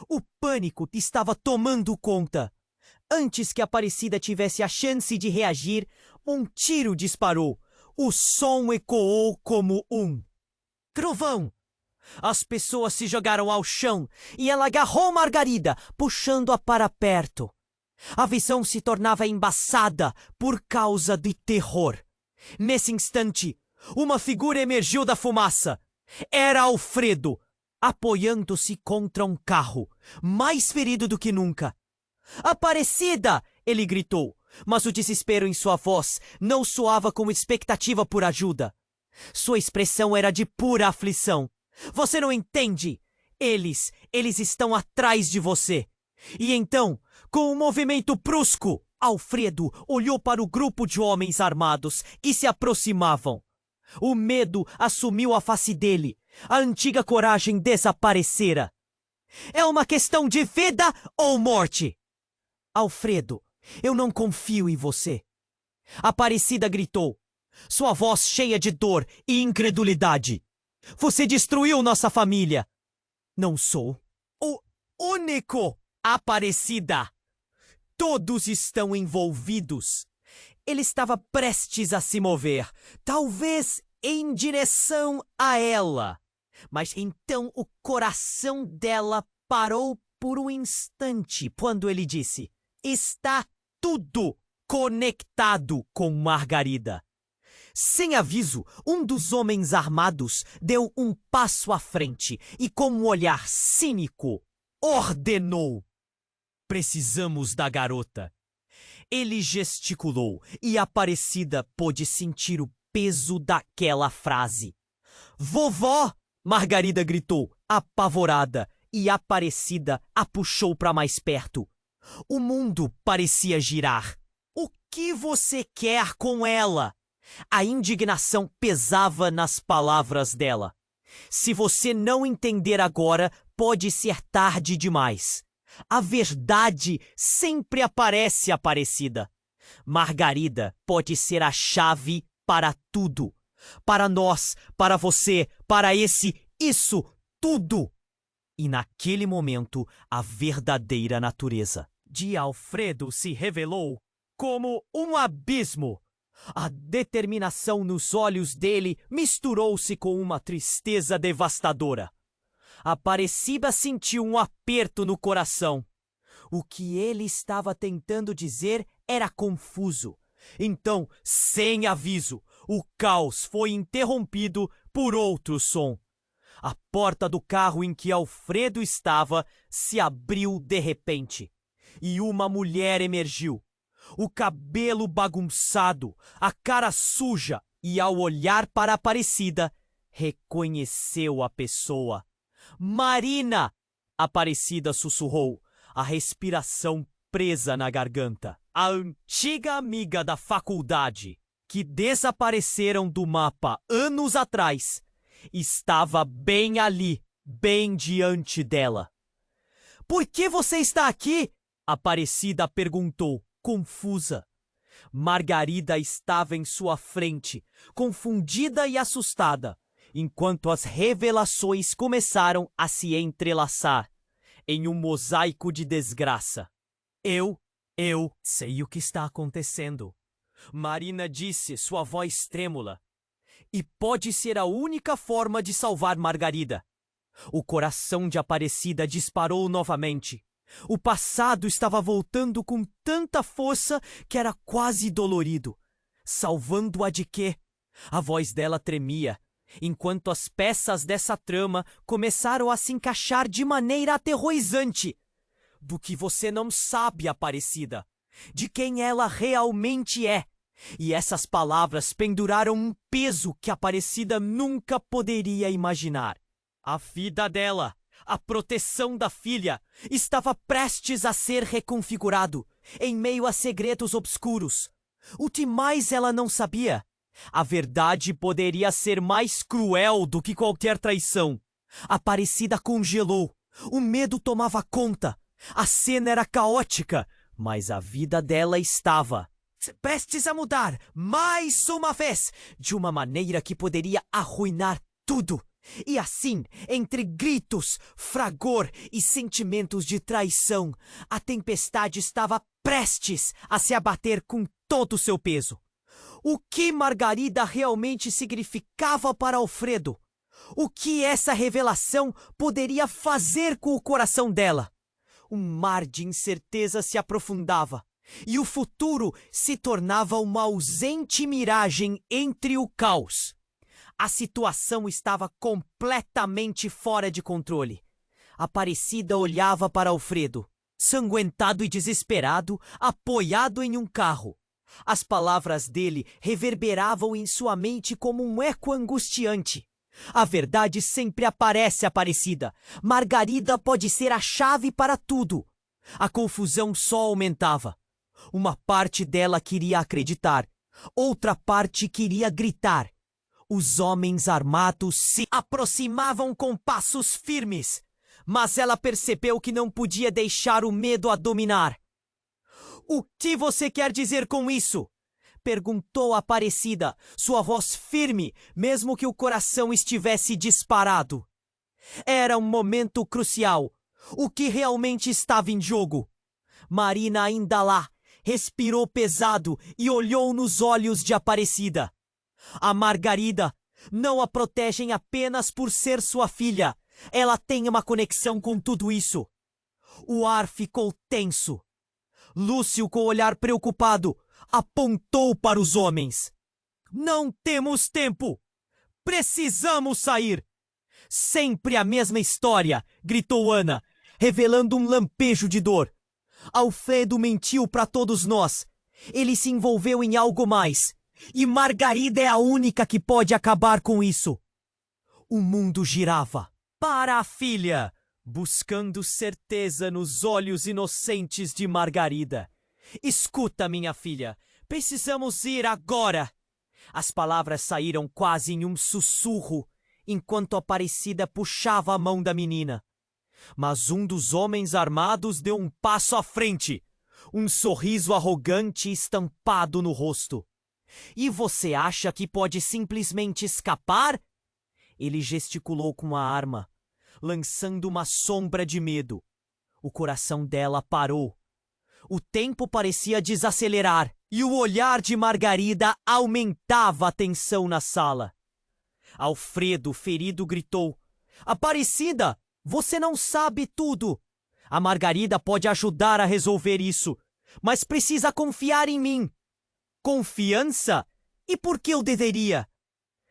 O pânico estava tomando conta. Antes que Aparecida tivesse a chance de reagir, um tiro disparou. O som ecoou como um trovão. As pessoas se jogaram ao chão e ela agarrou Margarida, puxando-a para perto. A visão se tornava embaçada por causa de terror. Nesse instante, uma figura emergiu da fumaça. Era Alfredo, apoiando-se contra um carro, mais ferido do que nunca. Aparecida! Ele gritou, mas o desespero em sua voz não soava como expectativa por ajuda. Sua expressão era de pura aflição. Você não entende? Eles estão atrás de você. E então, com um movimento brusco, Alfredo olhou para o grupo de homens armados que se aproximavam. O medo assumiu a face dele. A antiga coragem desaparecera. É uma questão de vida ou morte. Alfredo, eu não confio em você. Aparecida gritou, sua voz cheia de dor e incredulidade. Você destruiu nossa família. Não sou o único. Aparecida. Todos estão envolvidos. Ele estava prestes a se mover, talvez em direção a ela. Mas então o coração dela parou por um instante quando ele disse: está tudo conectado com Margarida. Sem aviso, um dos homens armados deu um passo à frente e, com um olhar cínico, ordenou: precisamos da garota. Ele gesticulou e Aparecida pôde sentir o peso daquela frase. Vovó! Margarida gritou, apavorada, e Aparecida a puxou para mais perto. O mundo parecia girar. O que você quer com ela? A indignação pesava nas palavras dela. Se você não entender agora, pode ser tarde demais. A verdade sempre aparece, Aparecida. Margarida pode ser a chave para tudo. Para nós, para você, para isso, tudo. E naquele momento, a verdadeira natureza de Alfredo se revelou como um abismo. A determinação nos olhos dele misturou-se com uma tristeza devastadora. Aparecida sentiu um aperto no coração. O que ele estava tentando dizer era confuso. Então, sem aviso, o caos foi interrompido por outro som. A porta do carro em que Alfredo estava se abriu de repente, e uma mulher emergiu. O cabelo bagunçado, a cara suja, e ao olhar para Aparecida, reconheceu a pessoa. Marina! Aparecida sussurrou, a respiração presa na garganta. A antiga amiga da faculdade, que desapareceram do mapa anos atrás, estava bem ali, bem diante dela. "Por que você está aqui?" Aparecida perguntou, confusa. Margarida estava em sua frente, confundida e assustada, enquanto as revelações começaram a se entrelaçar em um mosaico de desgraça. Eu sei o que está acontecendo," Marina disse, sua voz trêmula. "E pode ser a única forma de salvar Margarida." O coração de Aparecida disparou novamente. O passado estava voltando com tanta força que era quase dolorido. Salvando-a de quê? A voz dela tremia, enquanto as peças dessa trama começaram a se encaixar de maneira aterrorizante. "Do que você não sabe, Aparecida, de quem ela realmente é." E essas palavras penduraram um peso que Aparecida nunca poderia imaginar. A vida dela, a proteção da filha, estava prestes a ser reconfigurado, em meio a segredos obscuros. O que mais ela não sabia? A verdade poderia ser mais cruel do que qualquer traição. Aparecida congelou. O medo tomava conta. A cena era caótica, mas a vida dela estava prestes a mudar, mais uma vez, de uma maneira que poderia arruinar tudo. E assim, entre gritos, fragor e sentimentos de traição, a tempestade estava prestes a se abater com todo o seu peso. O que Margarida realmente significava para Alfredo? O que essa revelação poderia fazer com o coração dela? Um mar de incerteza se aprofundava, e o futuro se tornava uma ausente miragem entre o caos. A situação estava completamente fora de controle. Aparecida olhava para Alfredo, sanguentado e desesperado, apoiado em um carro. As palavras dele reverberavam em sua mente como um eco angustiante. A verdade sempre aparece, Aparecida. Margarida pode ser a chave para tudo. A confusão só aumentava. Uma parte dela queria acreditar, outra parte queria gritar. Os homens armados se aproximavam com passos firmes, mas ela percebeu que não podia deixar o medo a dominar. "O que você quer dizer com isso?" perguntou Aparecida, sua voz firme, mesmo que o coração estivesse disparado. Era um momento crucial. O que realmente estava em jogo? Marina, ainda lá, respirou pesado e olhou nos olhos de Aparecida. A Margarida não a protegem apenas por ser sua filha. Ela tem uma conexão com tudo isso. O ar ficou tenso. Lúcio, com o olhar preocupado, apontou para os homens. "Não temos tempo! Precisamos sair!" "Sempre a mesma história!" gritou Ana, revelando um lampejo de dor. "Alfredo mentiu para todos nós. Ele se envolveu em algo mais. E Margarida é a única que pode acabar com isso." O mundo girava para a filha, buscando certeza nos olhos inocentes de Margarida. "Escuta, minha filha, precisamos ir agora." As palavras saíram quase em um sussurro, enquanto Aparecida puxava a mão da menina. Mas um dos homens armados deu um passo à frente. um sorriso arrogante estampado no rosto. E você acha que pode simplesmente escapar? Ele gesticulou com a arma, lançando uma sombra de medo. O coração dela parou. O tempo parecia desacelerar e o olhar de Margarida aumentava a tensão na sala. Alfredo, ferido, gritou: Aparecida, você não sabe tudo. A Margarida pode ajudar a resolver isso, mas precisa confiar em mim. Confiança? E por que eu deveria?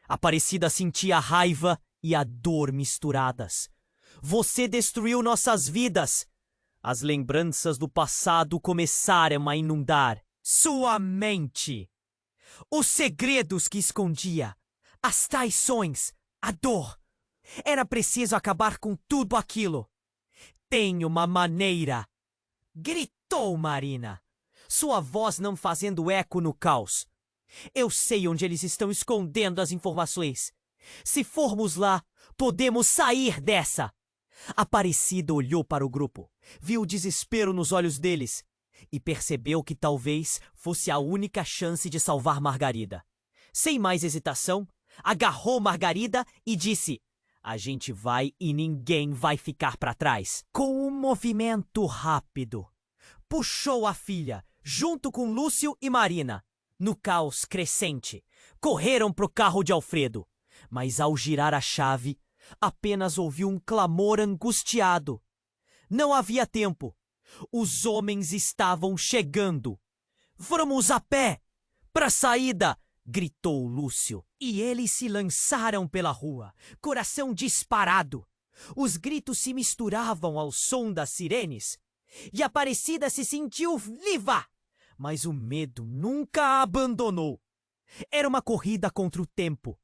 Aparecida sentia a raiva e a dor misturadas. Você destruiu nossas vidas. As lembranças do passado começaram a inundar sua mente. Os segredos que escondia, as traições, a dor. Era preciso acabar com tudo aquilo. Tem uma maneira, gritou Marina, sua voz não fazendo eco no caos. Eu sei onde eles estão escondendo as informações. Se formos lá, podemos sair dessa. Aparecida olhou para o grupo, viu o desespero nos olhos deles e percebeu que talvez fosse a única chance de salvar Margarida. Sem mais hesitação, agarrou Margarida e disse: A gente vai e ninguém vai ficar para trás. Com um movimento rápido, puxou a filha, junto com Lúcio e Marina. No caos crescente, correram para o carro de Alfredo, mas ao girar a chave, apenas ouviu um clamor angustiado. Não havia tempo. Os homens estavam chegando. Vamos a pé! Pra saída! Gritou Lúcio. E eles se lançaram pela rua, coração disparado. Os gritos se misturavam ao som das sirenes. E Aparecida se sentiu viva! Mas o medo nunca a abandonou. Era uma corrida contra o tempo.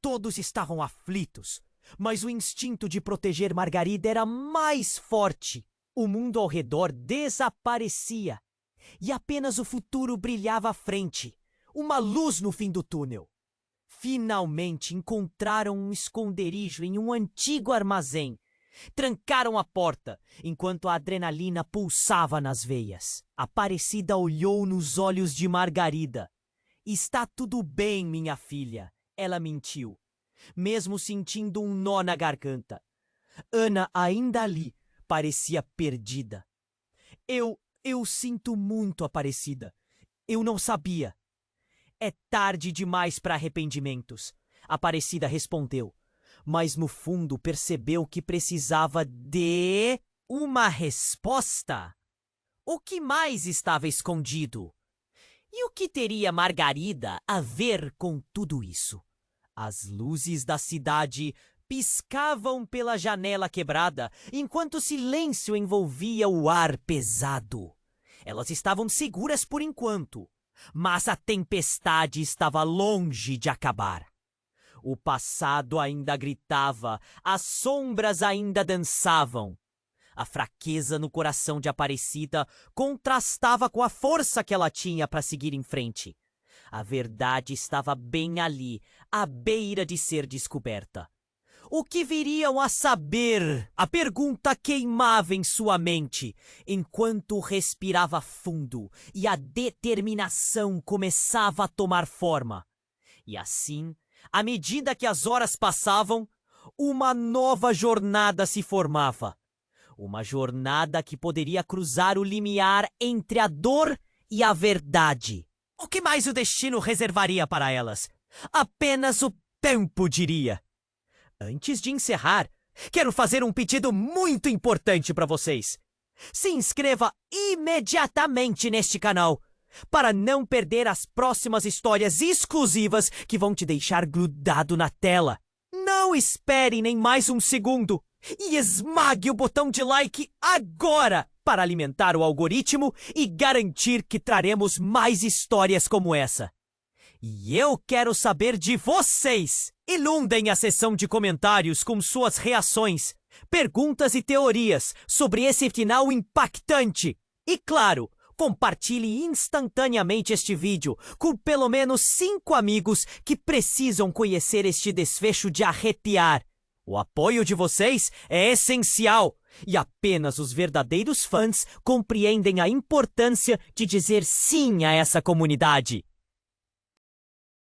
Todos estavam aflitos, mas o instinto de proteger Margarida era mais forte. O mundo ao redor desaparecia e apenas o futuro brilhava à frente, uma luz no fim do túnel. Finalmente encontraram um esconderijo em um antigo armazém. Trancaram a porta, enquanto a adrenalina pulsava nas veias. Aparecida olhou nos olhos de Margarida. Está tudo bem, minha filha. Ela mentiu, mesmo sentindo um nó na garganta. Ana, ainda ali, parecia perdida. Eu sinto muito, Aparecida. Eu não sabia. É tarde demais para arrependimentos, Aparecida respondeu. Mas no fundo percebeu que precisava de uma resposta. O que mais estava escondido? E o que teria Margarida a ver com tudo isso? As luzes da cidade piscavam pela janela quebrada, enquanto o silêncio envolvia o ar pesado. Elas estavam seguras por enquanto, mas a tempestade estava longe de acabar. O passado ainda gritava, as sombras ainda dançavam. A fraqueza no coração de Aparecida contrastava com a força que ela tinha para seguir em frente. A verdade estava bem ali, à beira de ser descoberta. O que viriam a saber? A pergunta queimava em sua mente, enquanto respirava fundo e a determinação começava a tomar forma. E assim, à medida que as horas passavam, uma nova jornada se formava. Uma jornada que poderia cruzar o limiar entre a dor e a verdade. O que mais o destino reservaria para elas? Apenas o tempo diria. Antes de encerrar, quero fazer um pedido muito importante para vocês. Se inscreva imediatamente neste canal para não perder as próximas histórias exclusivas que vão te deixar grudado na tela. Não espere nem mais um segundo e esmague o botão de like agora para alimentar o algoritmo e garantir que traremos mais histórias como essa. E eu quero saber de vocês! Inundem a seção de comentários com suas reações, perguntas e teorias sobre esse final impactante. E claro, compartilhe instantaneamente este vídeo com pelo menos 5 amigos que precisam conhecer este desfecho de arrepiar. O apoio de vocês é essencial E apenas os verdadeiros fãs compreendem a importância de dizer sim a essa comunidade.